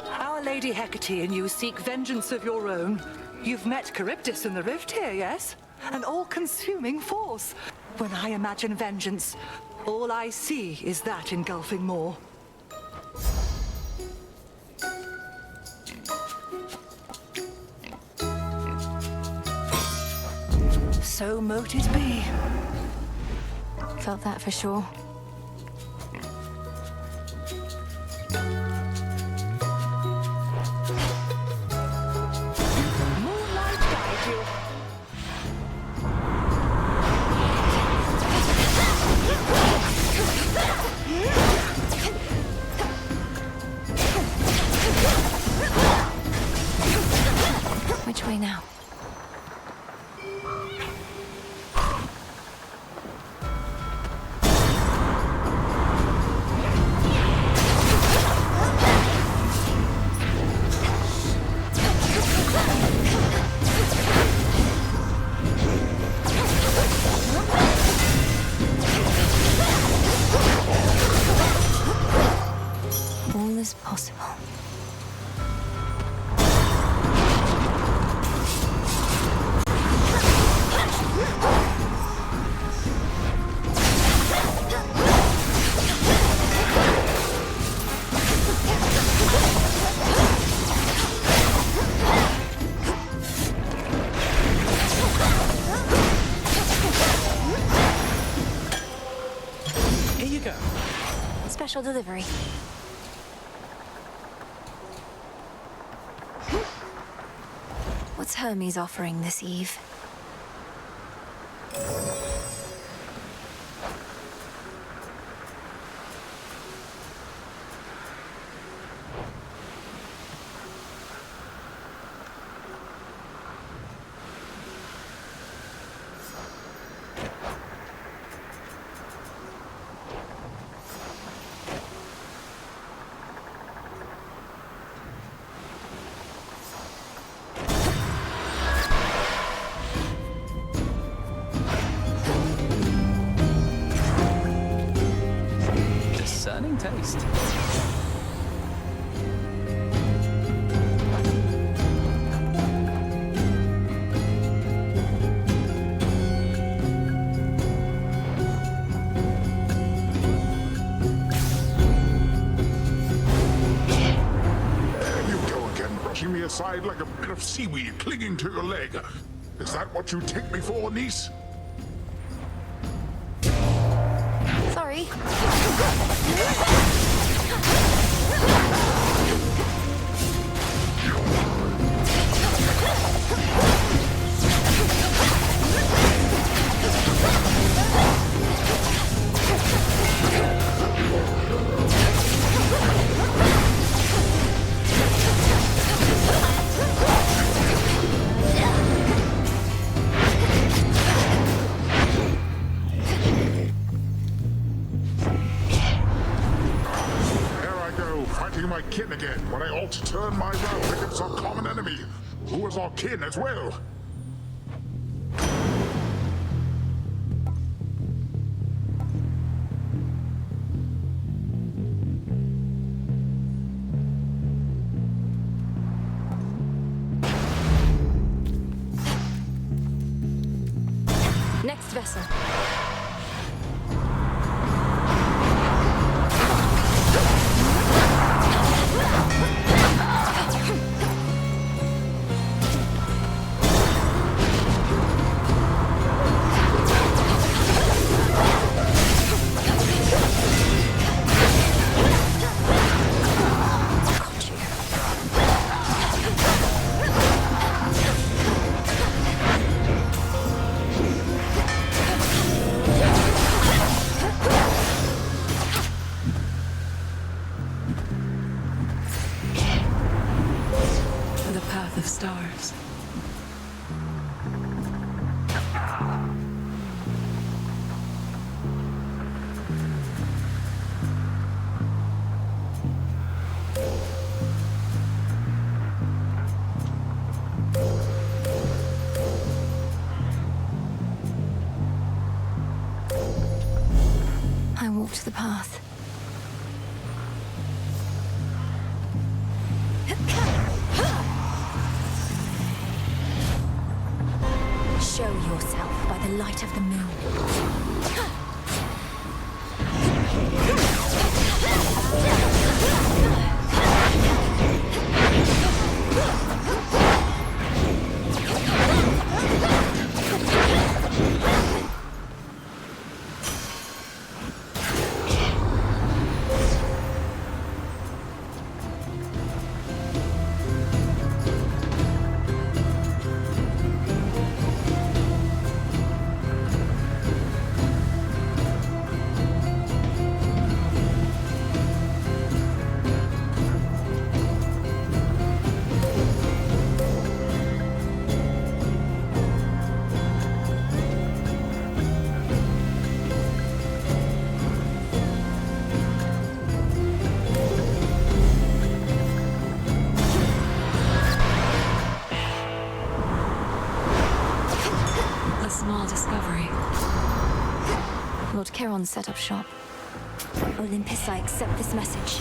Our Lady Hecate and you seek vengeance of your own. You've met Charybdis in the rift here, yes? An all-consuming force. When I imagine vengeance, all I see is that engulfing maw. So mote it be. Felt that for sure. Moonlight guide you. Which way now? All is possible. Here you go. Special delivery. What's Hermes offering this eve? Discerning taste. side like a bit of seaweed clinging to your leg. Is that what you take me for, niece? Sorry. Fighting my kin again when I ought to turn my round against our common enemy, who is our kin as well. Next vessel. Stars. I walked the path. Show yourself by the light of the moon. Small discovery. Lord Charon set up shop. Olympus, I accept this message.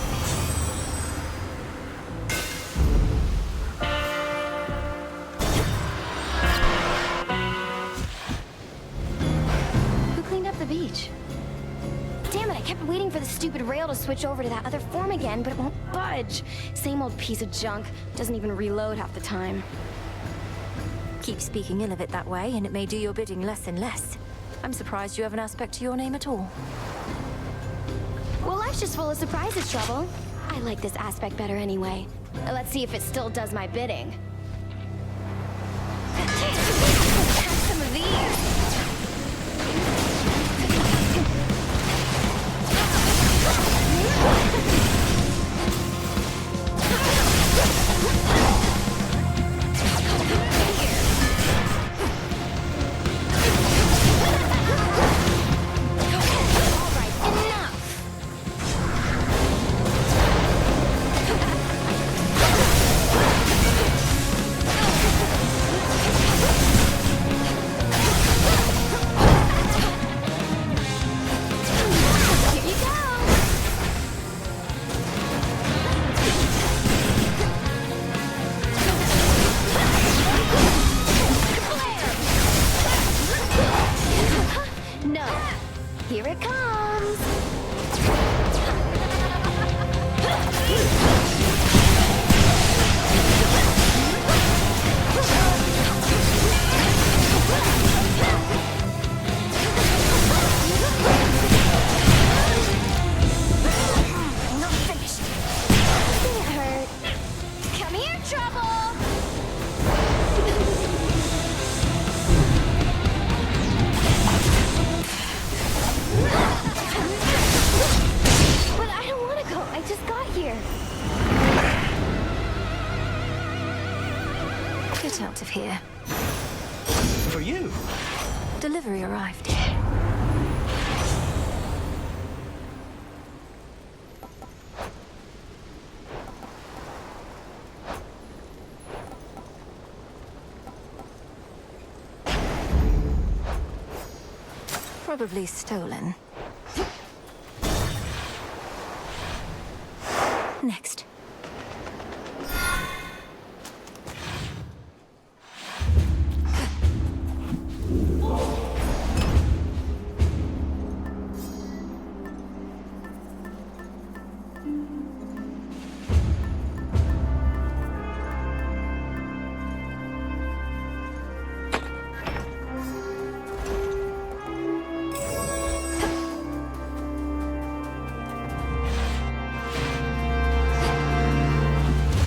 Who cleaned up the beach? Damn it, I kept waiting for the stupid rail to switch over to that other form again, but it won't budge. Same old piece of junk. Doesn't even reload half the time. Keep speaking ill of it that way, and it may do your bidding less and less. I'm surprised you have an aspect to your name at all. Well, life's just full of surprises, Trouble. I like this aspect better anyway. Let's see if it still does my bidding. Have some of these. get out of here. For you? Delivery arrived. Probably stolen. Next.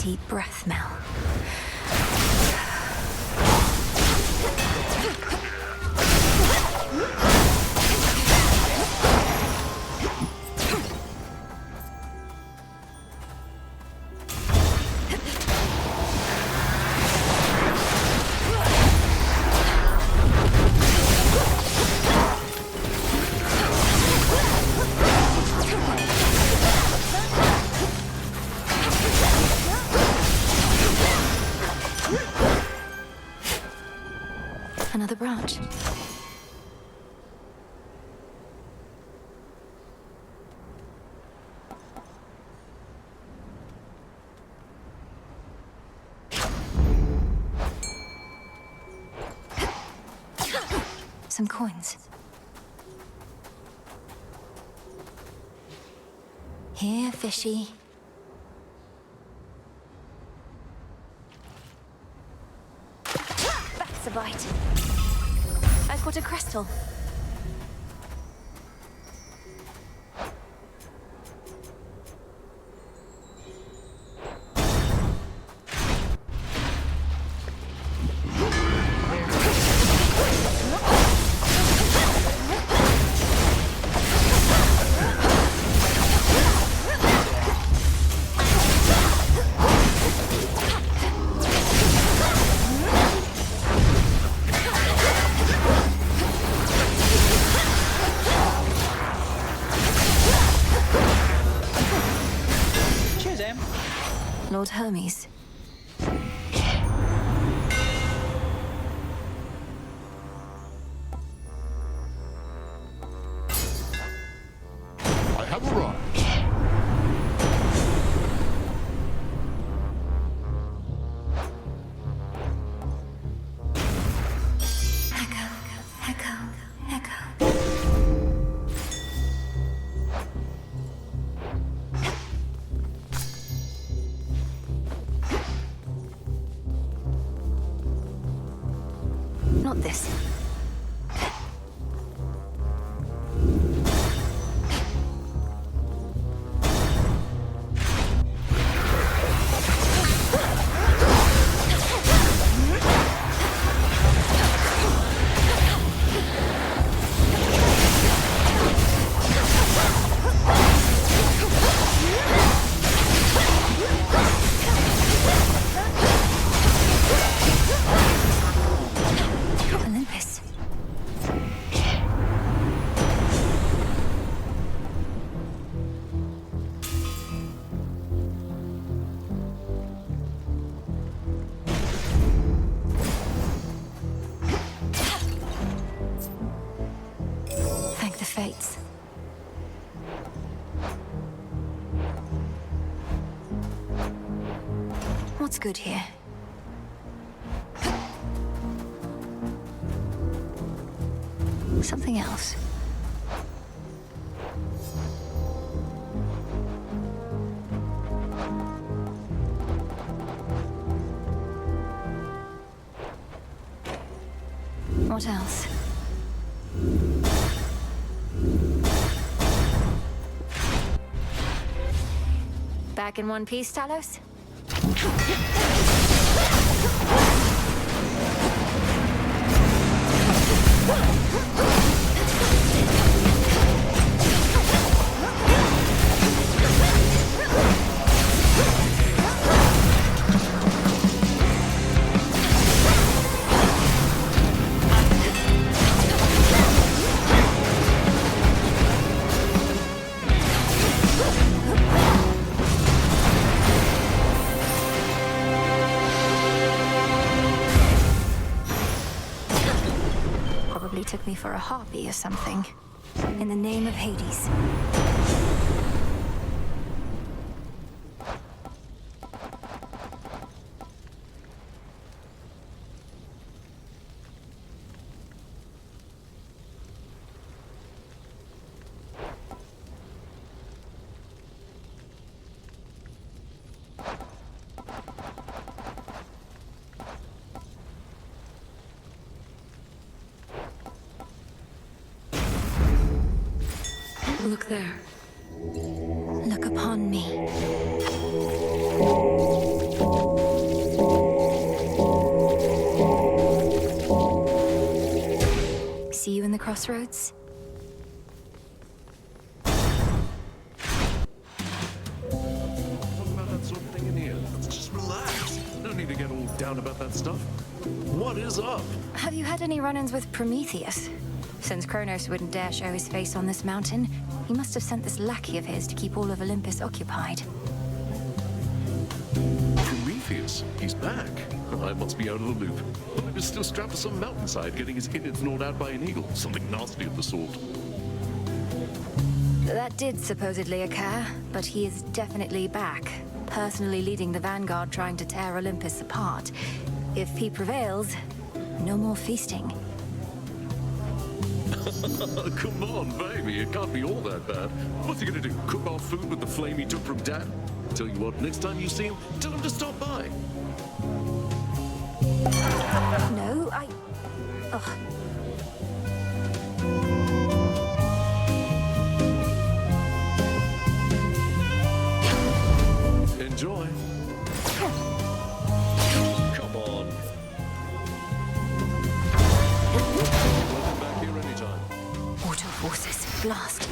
Deep breath, Mel. Another branch. Some coins. Here, fishy. That's a bite. I've got a crystal. Lord Hermes. I have arrived. Not this. Thank the fates. What's good here? Something else. What else? Back in one piece, Talos? took me for a harpy or something. In the name of Hades. Look there. Look upon me. See you in the crossroads? About that sort of thing in here. Let's just relax. No need to get all down about that stuff. What is up? Have you had any run-ins with Prometheus? Since Kronos wouldn't dare show his face on this mountain, he must have sent this lackey of his to keep all of Olympus occupied. Prometheus? He's back. I must be out of the loop. Olympus still strapped to some mountainside, getting his innards gnawed out by an eagle. Something nasty of the sort. That did supposedly occur, but he is definitely back, personally leading the vanguard trying to tear Olympus apart. If he prevails, no more feasting. Come on, baby. It can't be all that bad. What's he gonna do? Cook our food with the flame he took from Dad? Tell you what, next time you see him, tell him to stop by. No, Ugh. Enjoy. Come on. Welcome back here anytime. Auto forces, blast.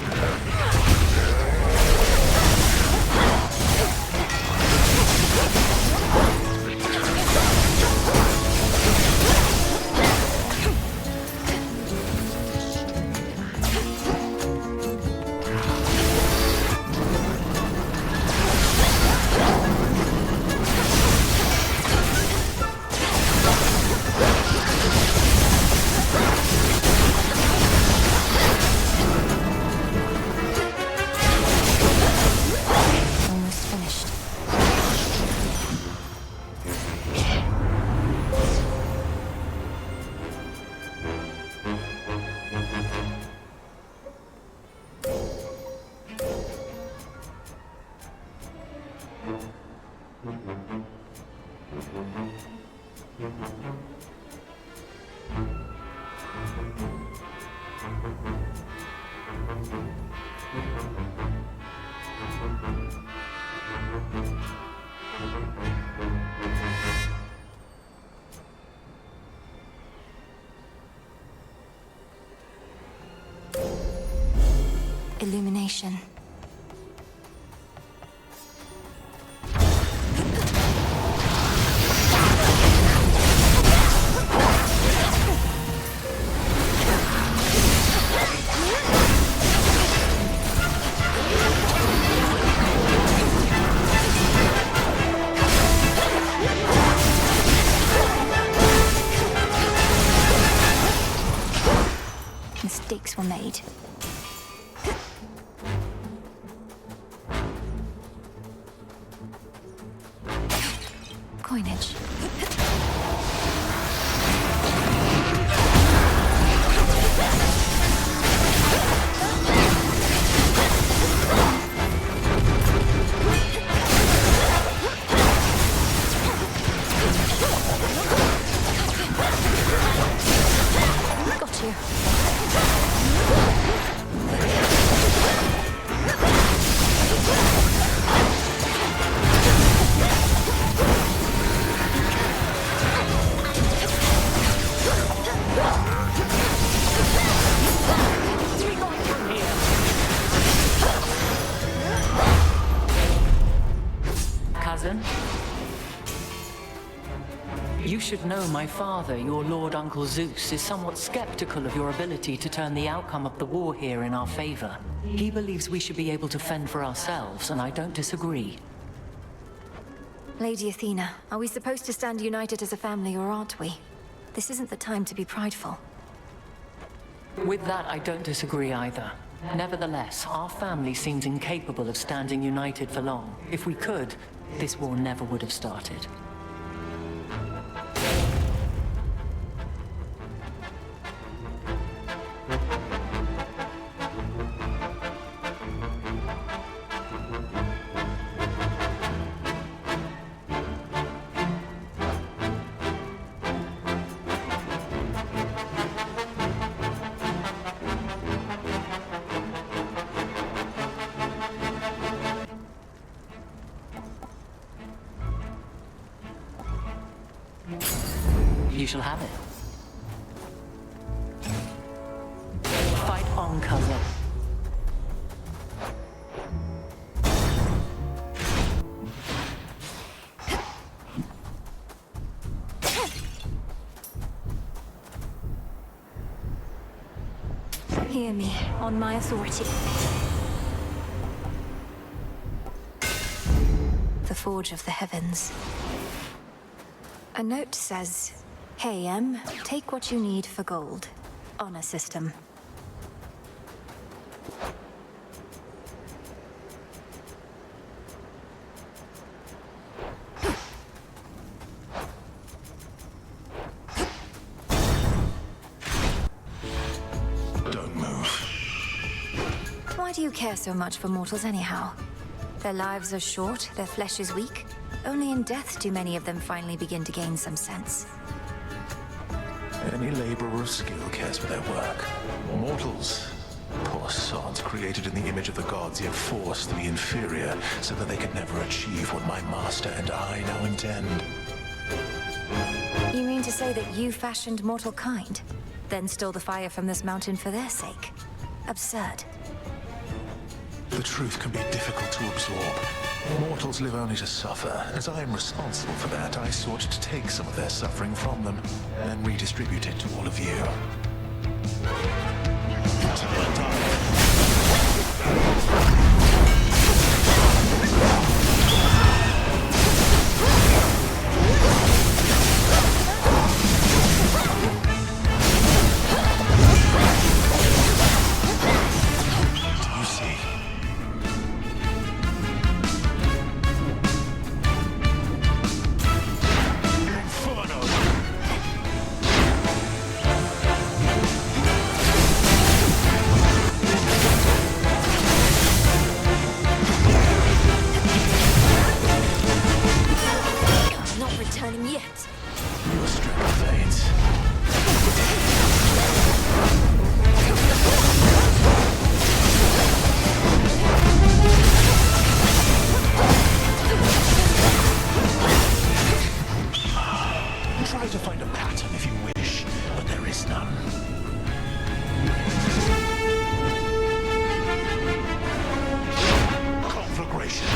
Illumination. Mistakes were made. Coinage. Got you. Cousin? You should know my father, your Lord Uncle Zeus, is somewhat skeptical of your ability to turn the outcome of the war here in our favor. He believes we should be able to fend for ourselves, and I don't disagree. Lady Athena, are we supposed to stand united as a family, or aren't we? This isn't the time to be prideful. With that, I don't disagree either. Nevertheless, our family seems incapable of standing united for long. If we could, this war never would have started. You shall have it. Fight on, cousin. Hear me, on my authority. The Forge of the Heavens. A note says, "Hey, M, take what you need for gold. Honor system." Don't move. Why do you care so much for mortals anyhow? Their lives are short, their flesh is weak. Only in death do many of them finally begin to gain some sense. Any laborer of skill cares for their work. Mortals, poor sods created in the image of the gods, yet forced to be inferior so that they could never achieve what my master and I now intend. You mean to say that you fashioned mortal kind, then stole the fire from this mountain for their sake? Absurd. The truth can be difficult to absorb. Mortals live only to suffer. As I am responsible for that, I sought to take some of their suffering from them and redistribute it to all of you. Try to find a pattern if you wish, but there is none. Conflagration.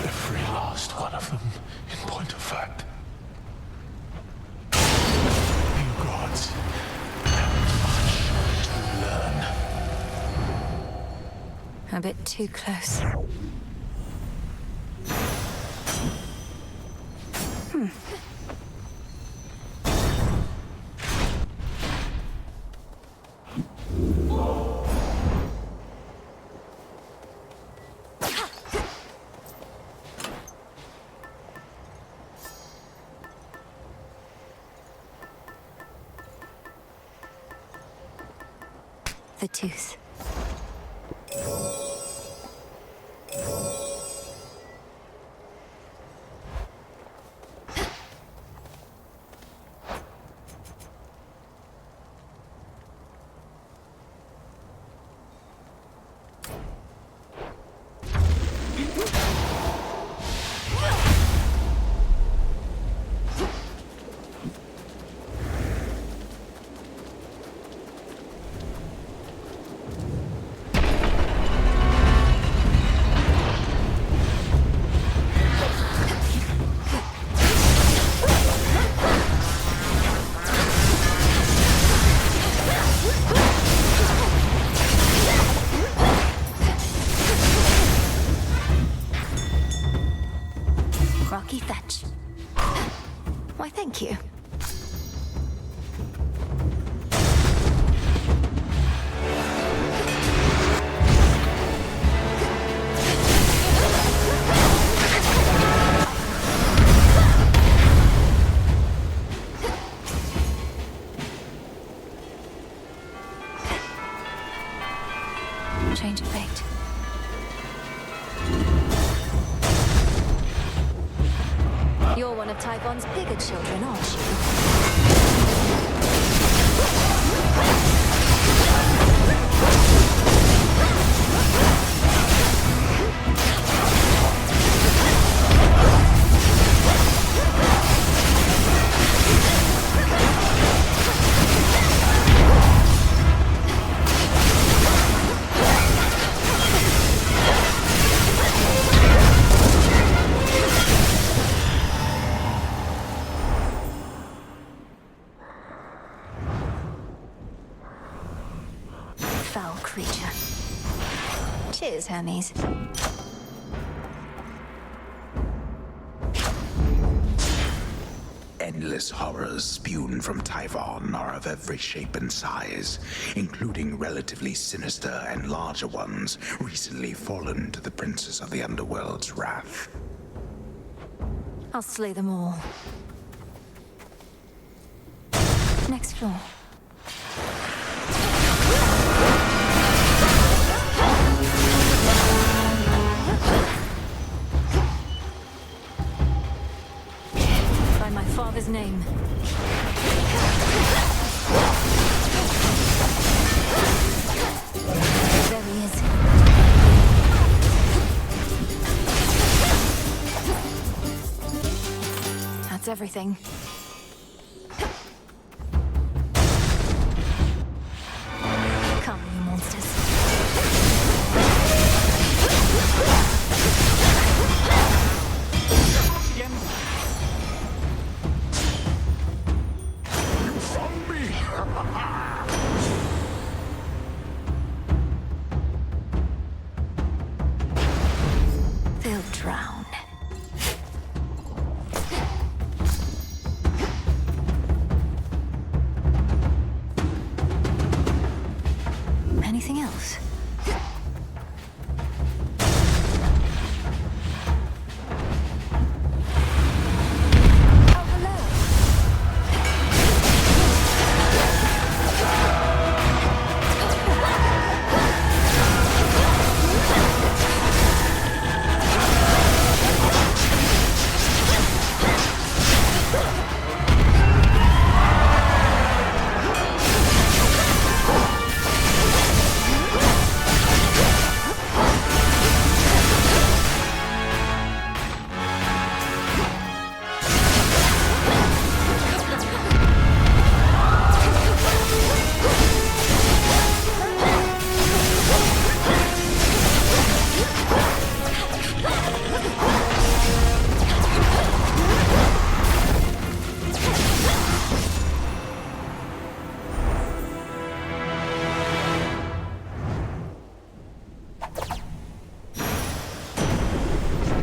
Every last one of them, in point of fact. You gods have much to learn. A bit too close. The tooth. one of Typhon's bigger children, aren't you? Foul creature. Cheers, Hermes. Endless horrors spewed from Typhon are of every shape and size, including relatively sinister and larger ones recently fallen to the princes of the underworld's wrath. I'll slay them all. Next floor. By my father's name. There he is. That's everything. Come, you monsters. They'll drown. Anything else?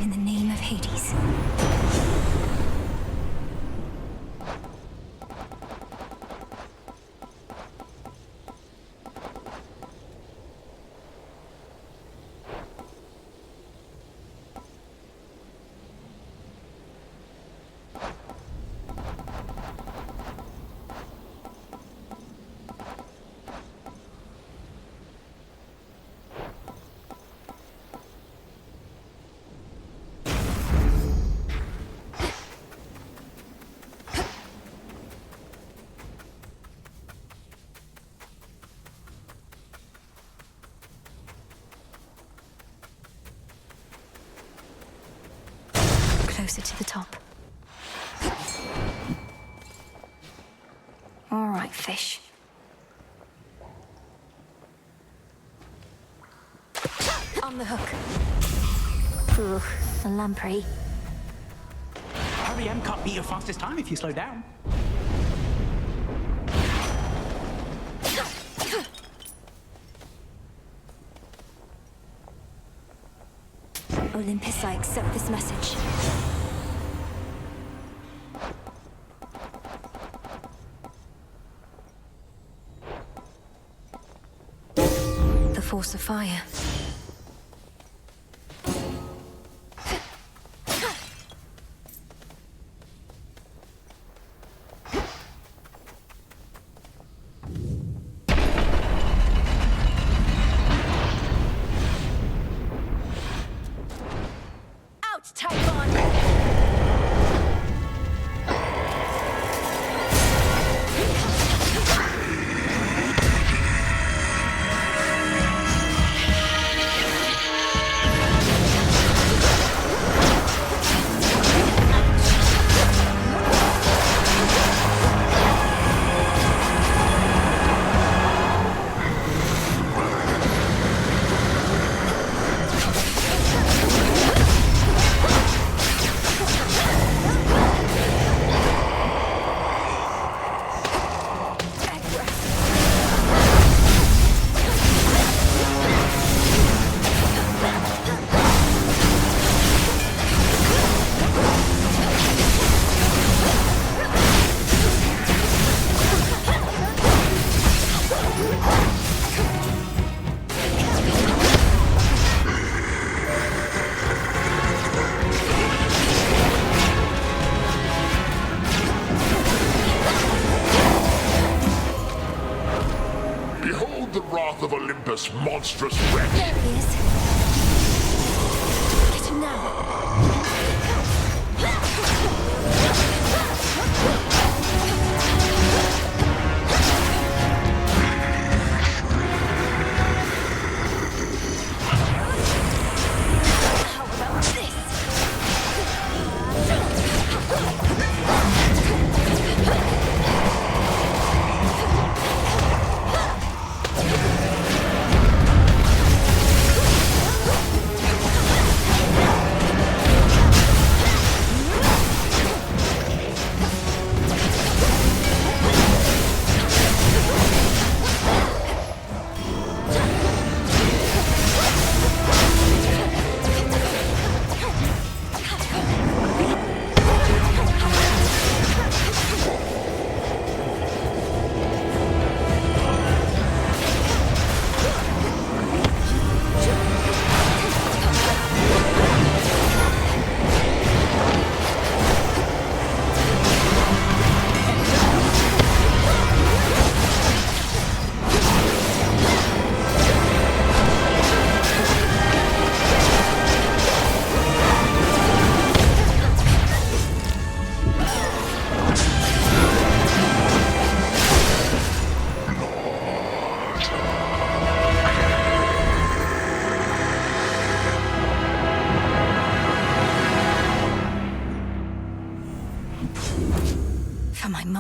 In the name of Hades. Closer to the top. All right, fish. On the hook. Ooh, a lamprey. Harry M can't beat your fastest time if you slow down. Olympus, I accept this message. The force of fire. Out, Typhon!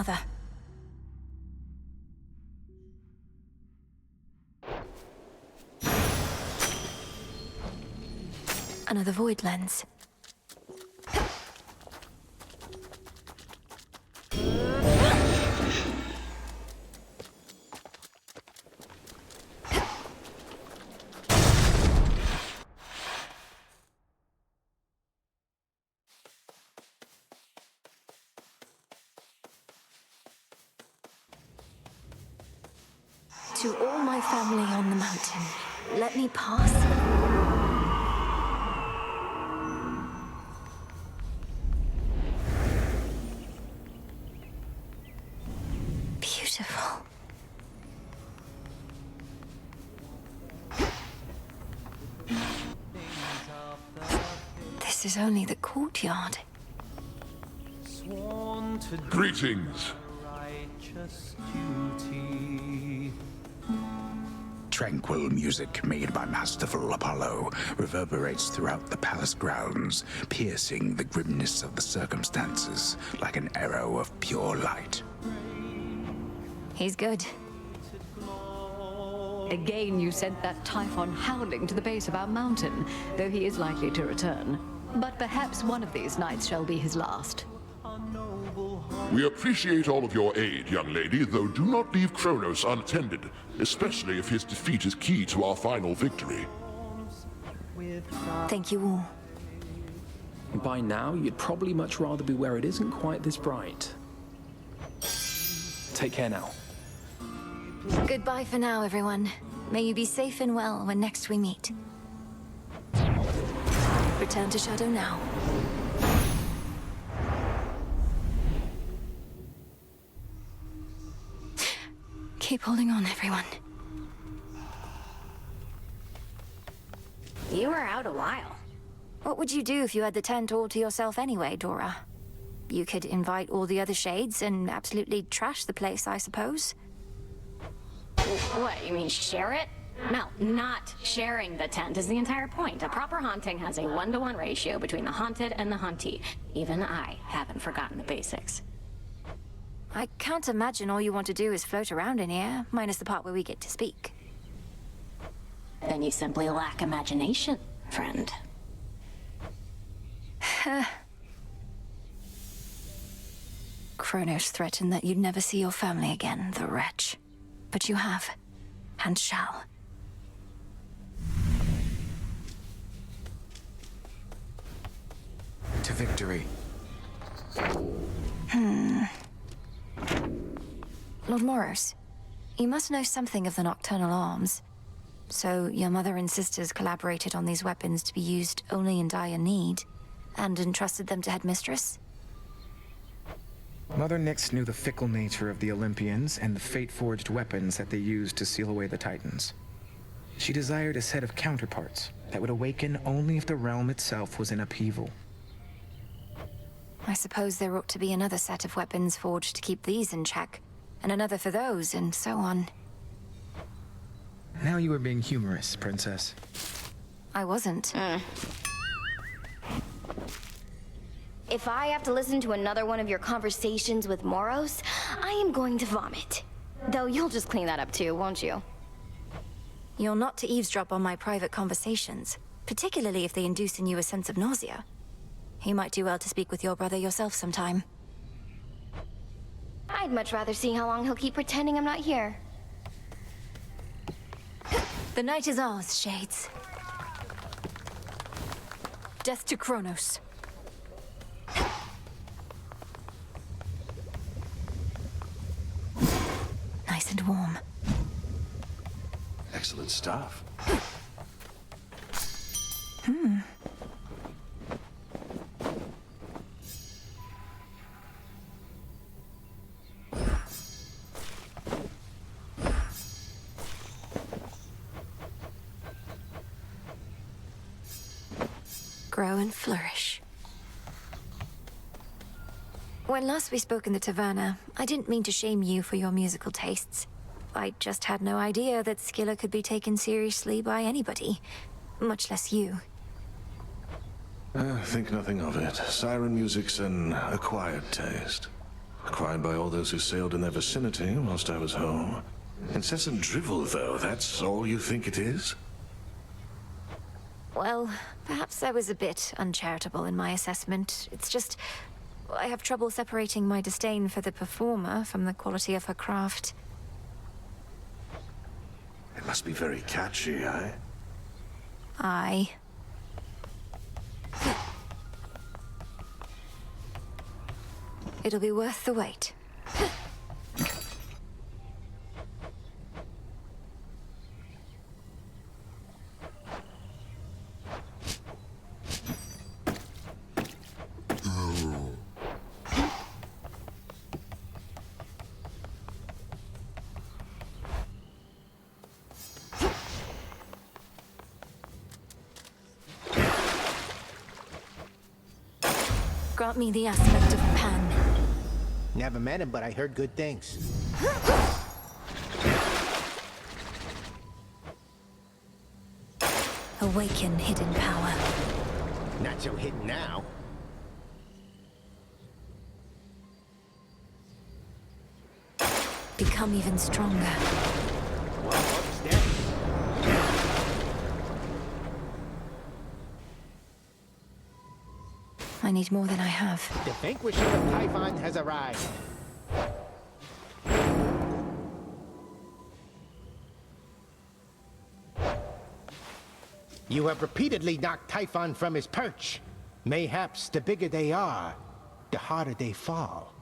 mother. Another void lens. To all my family on the mountain, let me pass. Beautiful. This is only the courtyard. Greetings. Tranquil music made by masterful Apollo reverberates throughout the palace grounds, piercing the grimness of the circumstances like an arrow of pure light. He's good. Again, you sent that Typhon howling to the base of our mountain, though he is likely to return. But perhaps one of these nights shall be his last. We appreciate all of your aid, young lady, though do not leave Kronos unattended, especially if his defeat is key to our final victory. Thank you all. By now, you'd probably much rather be where it isn't quite this bright. Take care now. Goodbye for now, everyone. May you be safe and well when next we meet. Return to Shadow now. Keep holding on, everyone. You were out a while. What would you do if you had the tent all to yourself anyway, Dora? You could invite all the other shades and absolutely trash the place, I suppose. What, you mean share it? No, not sharing the tent is the entire point. A proper haunting has a 1-to-1 ratio between the haunted and the hauntee. Even I haven't forgotten the basics. I can't imagine all you want to do is float around in here, minus the part where we get to speak. Then you simply lack imagination, friend. Kronos threatened that you'd never see your family again, the wretch. But you have, and shall. To victory. Lord Moros, you must know something of the nocturnal arms. So your mother and sisters collaborated on these weapons to be used only in dire need, and entrusted them to Headmistress? Mother Nyx knew the fickle nature of the Olympians and the fate-forged weapons that they used to seal away the Titans. She desired a set of counterparts that would awaken only if the realm itself was in upheaval. I suppose there ought to be another set of weapons forged to keep these in check, and another for those, and so on. Now you are being humorous, Princess. I wasn't. If I have to listen to another one of your conversations with Moros, I am going to vomit. Though you'll just clean that up too, won't you? You're not to eavesdrop on my private conversations, particularly if they induce in you a sense of nausea. You might do well to speak with your brother yourself sometime. I'd much rather see how long he'll keep pretending I'm not here. The night is ours, Shades. Death to Kronos. Nice and warm. Excellent stuff. Grow and flourish. When last we spoke in the taverna, I didn't mean to shame you for your musical tastes. I just had no idea that Skilla could be taken seriously by anybody, much less you. Think nothing of it. Siren music's an acquired taste. acquired by all those who sailed in their vicinity whilst I was home. Incessant drivel, though, that's all you think it is? Well, perhaps I was a bit uncharitable in my assessment. It's just, I have trouble separating my disdain for the performer from the quality of her craft. It must be very catchy, eh? Aye. It'll be worth the wait. Grant me the aspect of Pan. Never met him, but I heard good things. Awaken hidden power. Not so hidden now. Become even stronger. Well, what was that? I need more than I have. The vanquisher of Typhon has arrived. You have repeatedly knocked Typhon from his perch. Mayhaps the bigger they are, the harder they fall.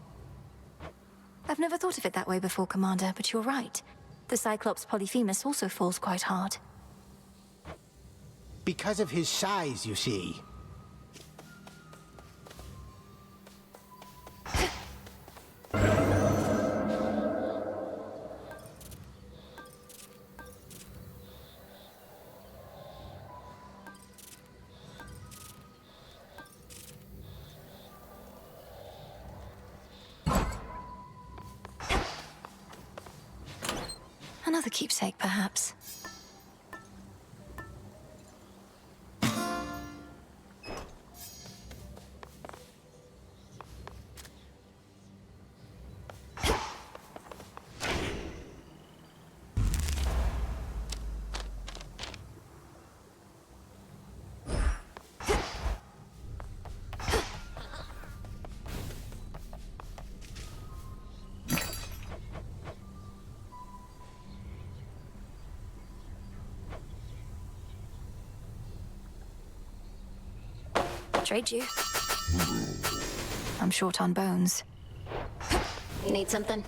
I've never thought of it that way before, Commander, but you're right. The Cyclops Polyphemus also falls quite hard. Because of his size, you see. Another keepsake, perhaps. Trade you. I'm short on bones. Need something?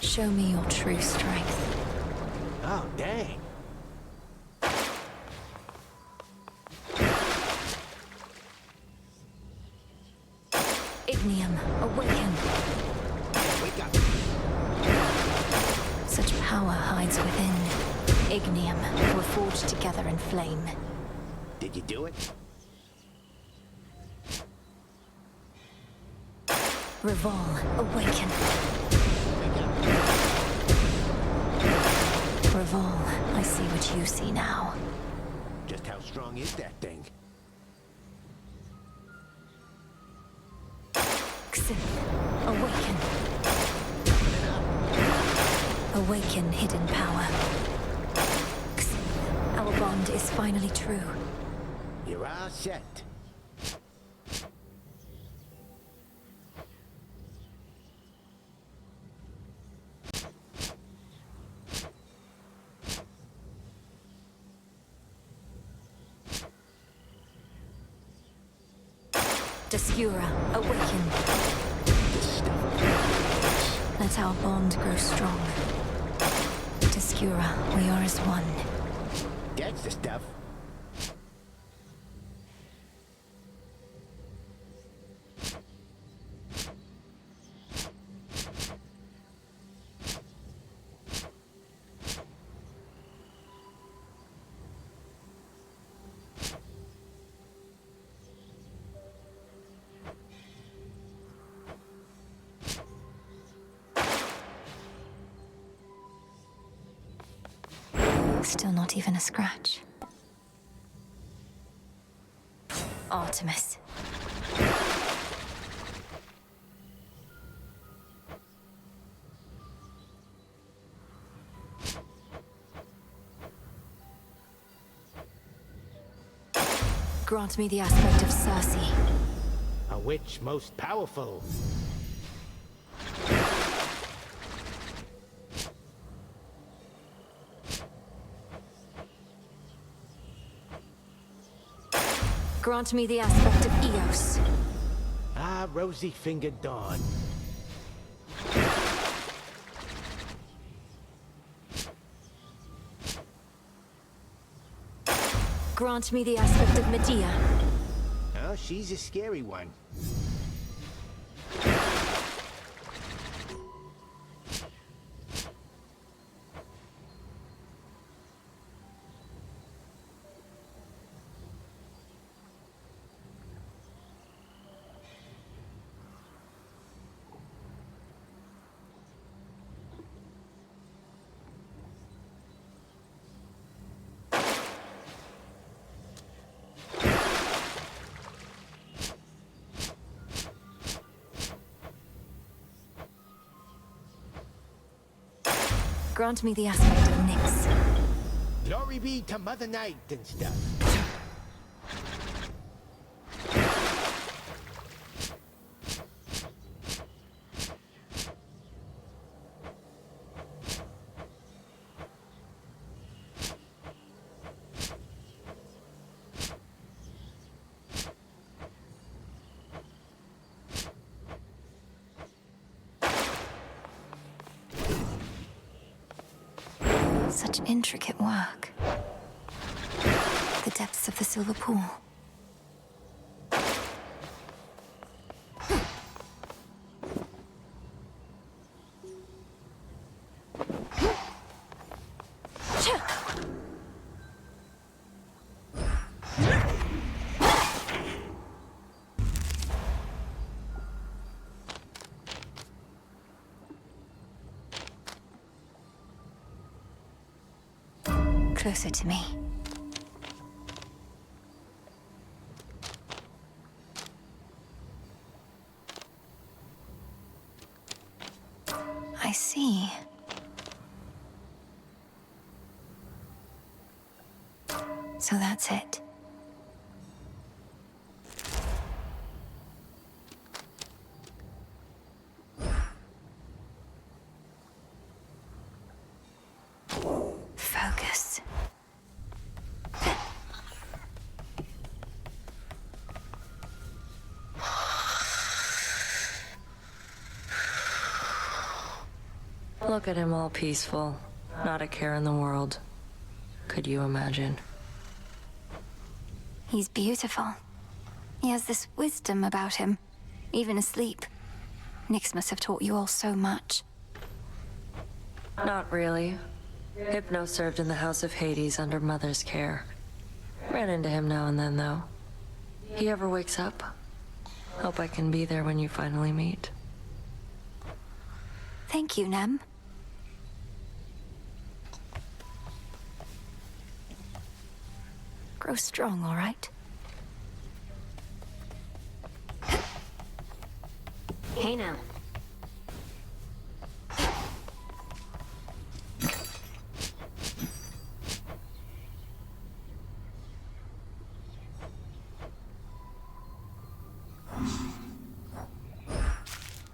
Show me your true strength. Oh, dang. Ignium, awaken. Wake up. Such power hides within. Ignium, we're forged together in flame. Did you do it? Revol, awaken. Revol, I see what you see now. Just how strong is that thing? Xith, awaken. Awaken hidden power. Xith, our bond is finally true. You're all set. Descura, awaken. Let our bond grow strong. Obscura, we are as one. That's the stuff. Still not even a scratch. Artemis. Grant me the aspect of Circe. A witch most powerful. Grant me the aspect of Eos. Ah, rosy-fingered dawn. Grant me the aspect of Medea. Oh, she's a scary one. Grant me the aspect of Nyx. Glory be to Mother Night and stuff. Such intricate work. The depths of the silver pool. Closer to me. I see. So that's it. Focus. Look at him all peaceful, not a care in the world. Could you imagine? He's beautiful. He has this wisdom about him, even asleep. Nyx must have taught you all so much. Not really. Hypno served in the House of Hades under Mother's care. Ran into him now and then, though. He ever wakes up? Hope I can be there when you finally meet. Thank you, Nem. Grow strong, all right? Hey now.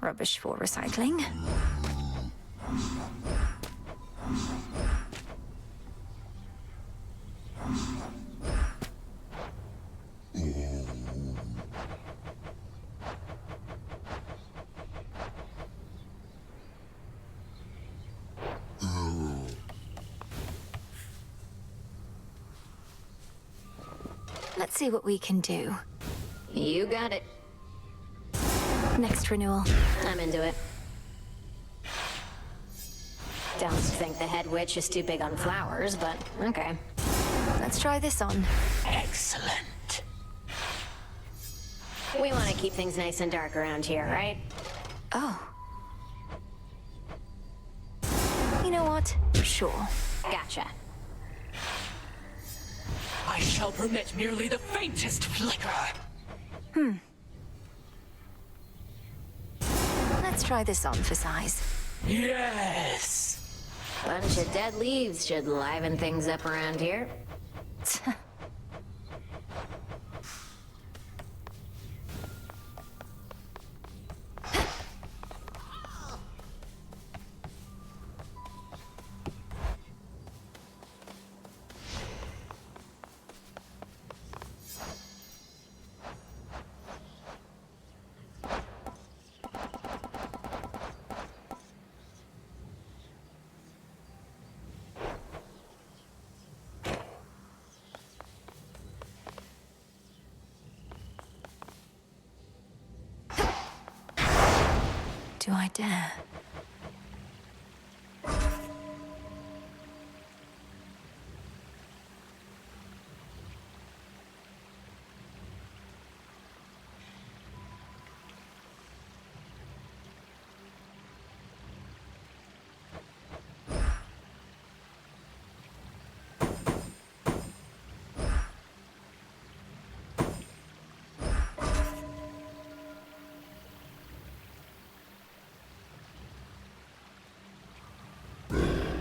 Rubbish for recycling. Let's see what we can do. You got it. Next renewal. I'm into it. Don't think the head witch is too big on flowers, but okay. Let's try this on. Excellent. We want to keep things nice and dark around here, right? Oh. You know what? Sure. Gotcha. I shall permit merely the faintest flicker. Let's try this on for size. Yes! Bunch of dead leaves should liven things up around here. Do I dare?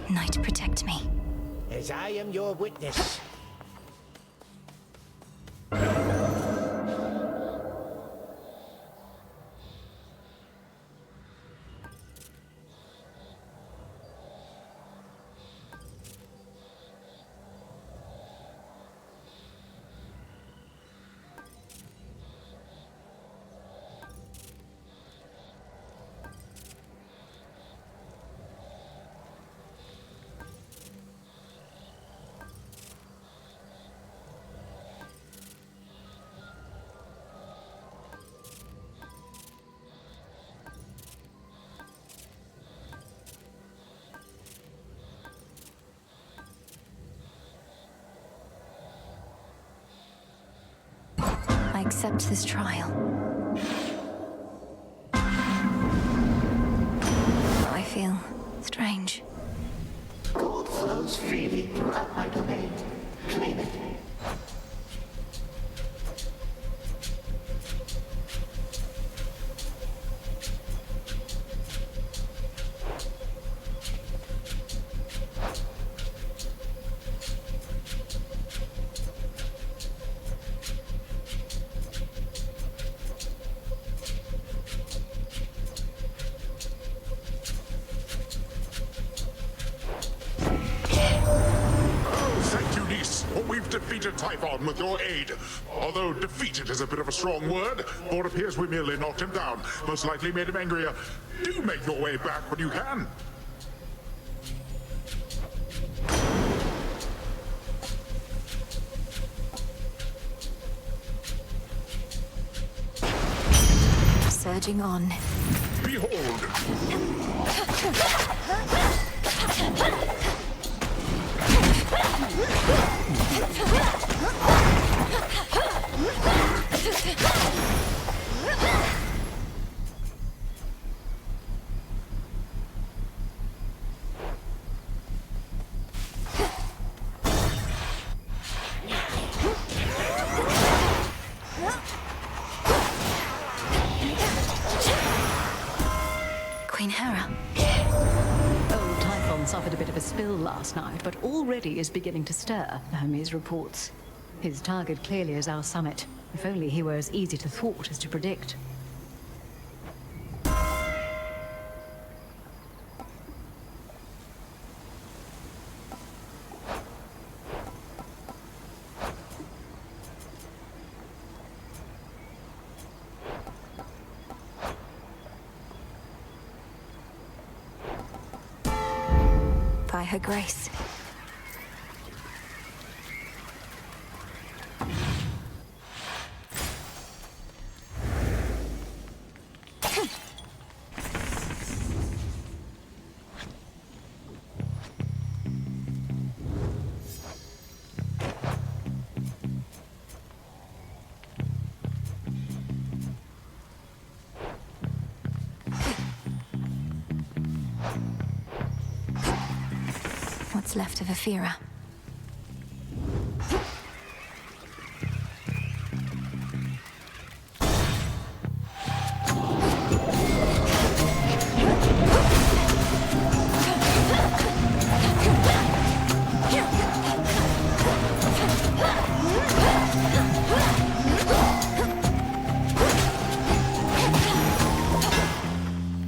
Night, protect me. As I am your witness. I accept this trial. I feel strange. Gold flows freely throughout my domain. Claim it. We've defeated Typhon with your aid. Although defeated is a bit of a strong word, for it appears we merely knocked him down. Most likely made him angrier. Do make your way back when you can. Surging on. Behold! Queen Hera. Old Typhon suffered a bit of a spill last night, but already is beginning to stir, Hermes reports. His target clearly is our summit. If only he were as easy to thwart as to predict. By her grace. what's left of Ephira.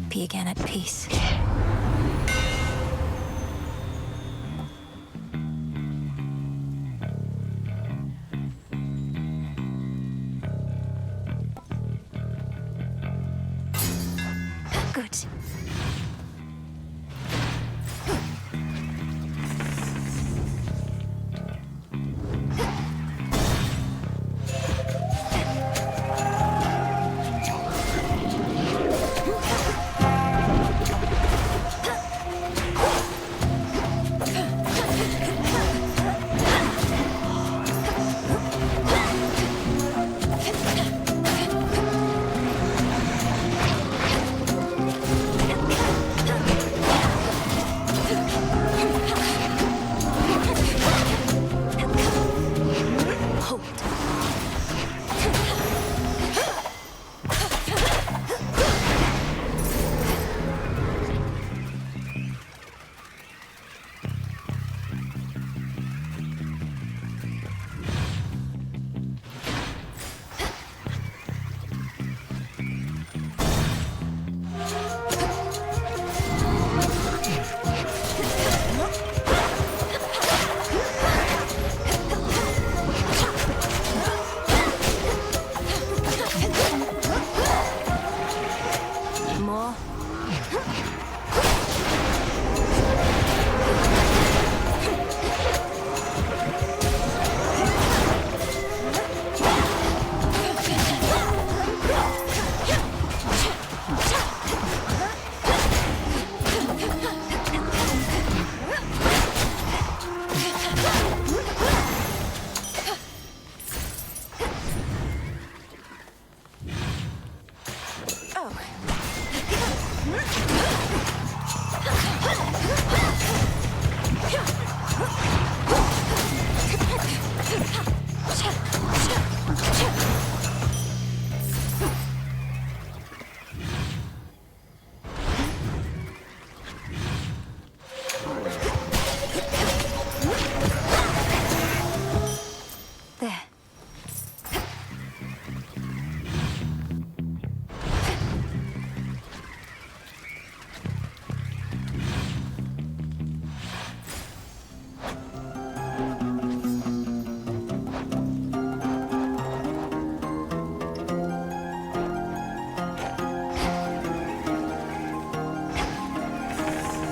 Be again at peace. Good.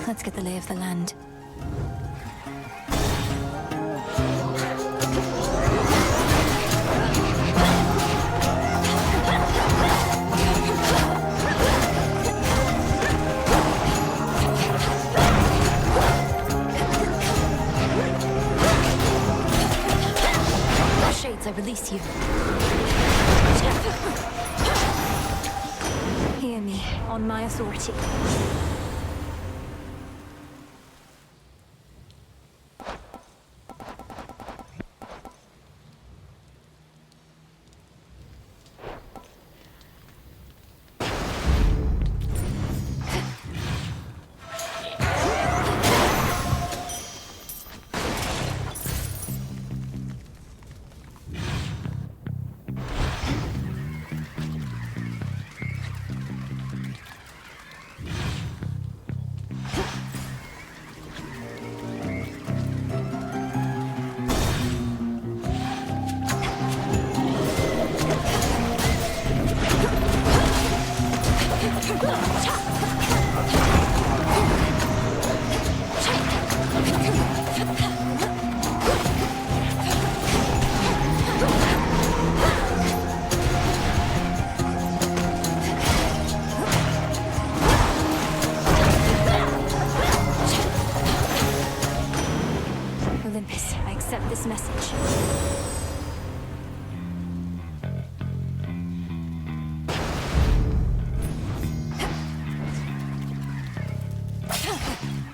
Let's get the lay of the land. Shades, I release you. Hear me, on my authority.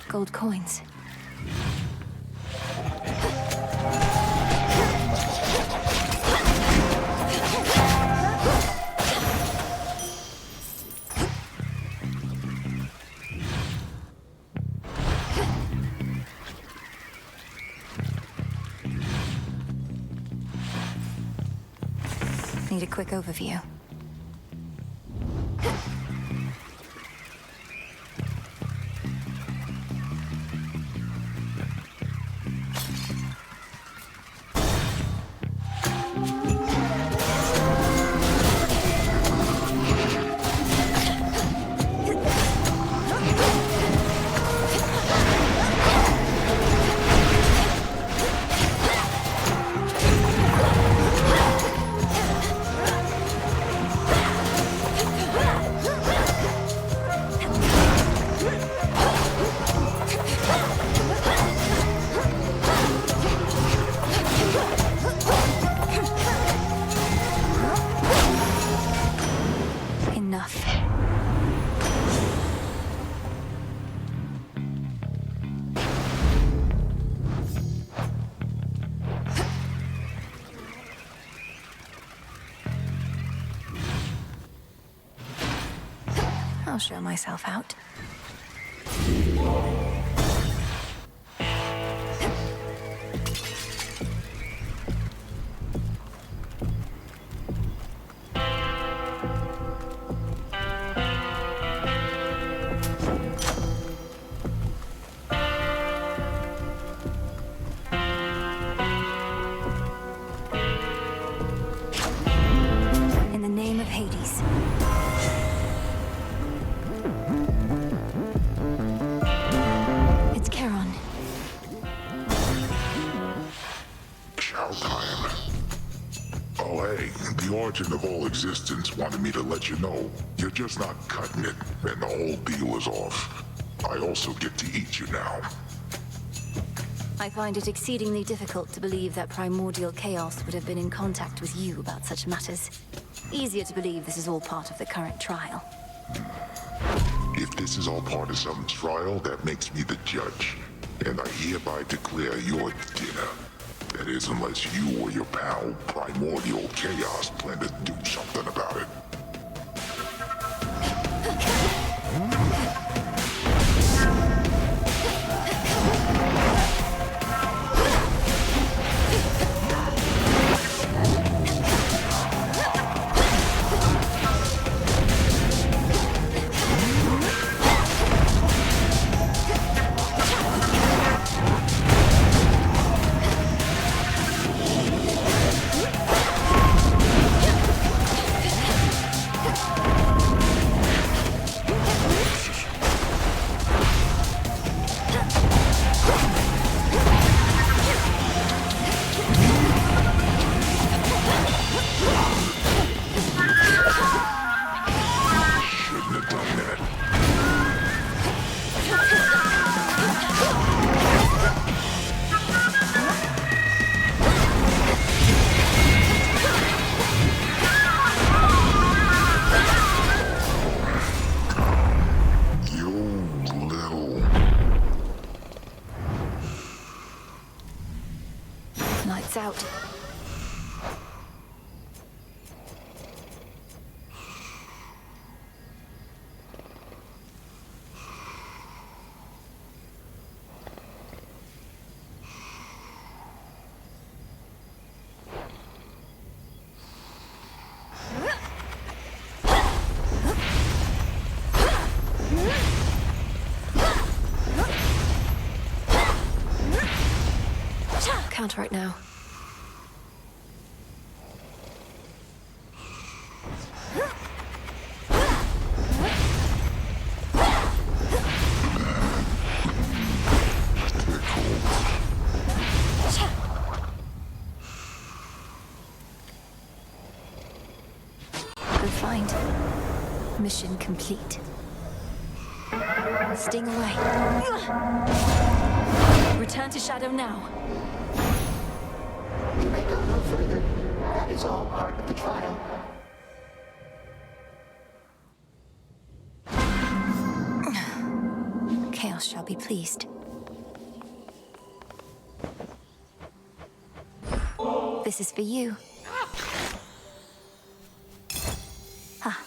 Gold coins. need a quick overview. I'll show myself out. In the name of Hades. The origin of all existence wanted me to let you know. You're just not cutting it, and the whole deal is off. I also get to eat you now. I find it exceedingly difficult to believe that primordial chaos would have been in contact with you about such matters. Easier to believe this is all part of the current trial. If this is all part of some trial, that makes me the judge. And I hereby declare your dinner. That is, unless you or your pal, Primordial Chaos, plan to do something about it. Lights out. Can't right now. Good find. Mission complete. Sting away. Return to Shadow now. You may go no further. That is all part of the trial. Chaos shall be pleased. This is for you. Ah.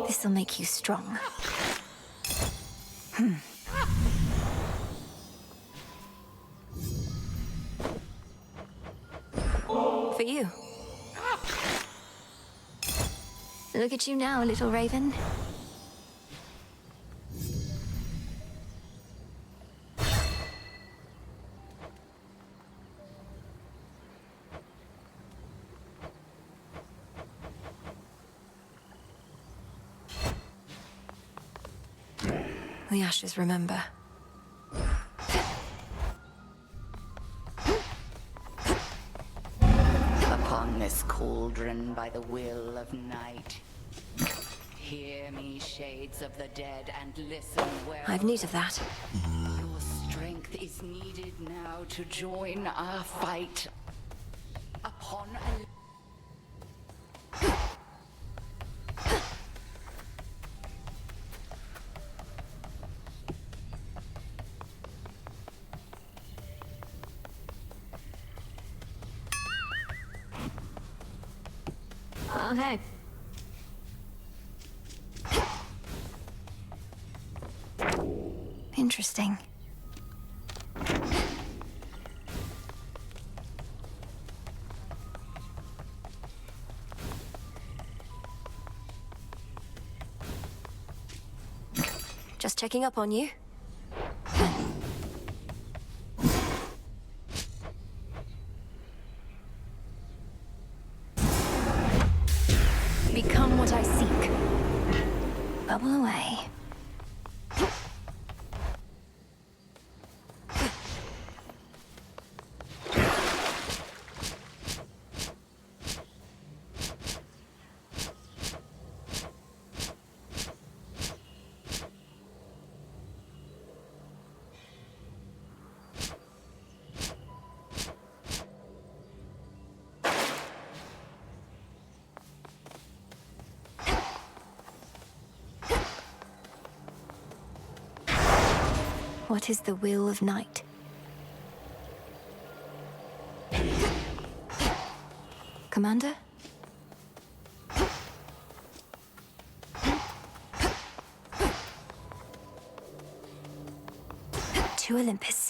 This'll make you strong. For you. Look at you now, little raven. The ashes remember. Upon this cauldron by the will of night. Hear me, shades of the dead, and listen well. I've need of that. Your strength is needed now to join our fight. Upon a... Okay. Interesting. Just checking up on you. Become what I seek. Bubble away. What is the will of night? Commander? To Olympus.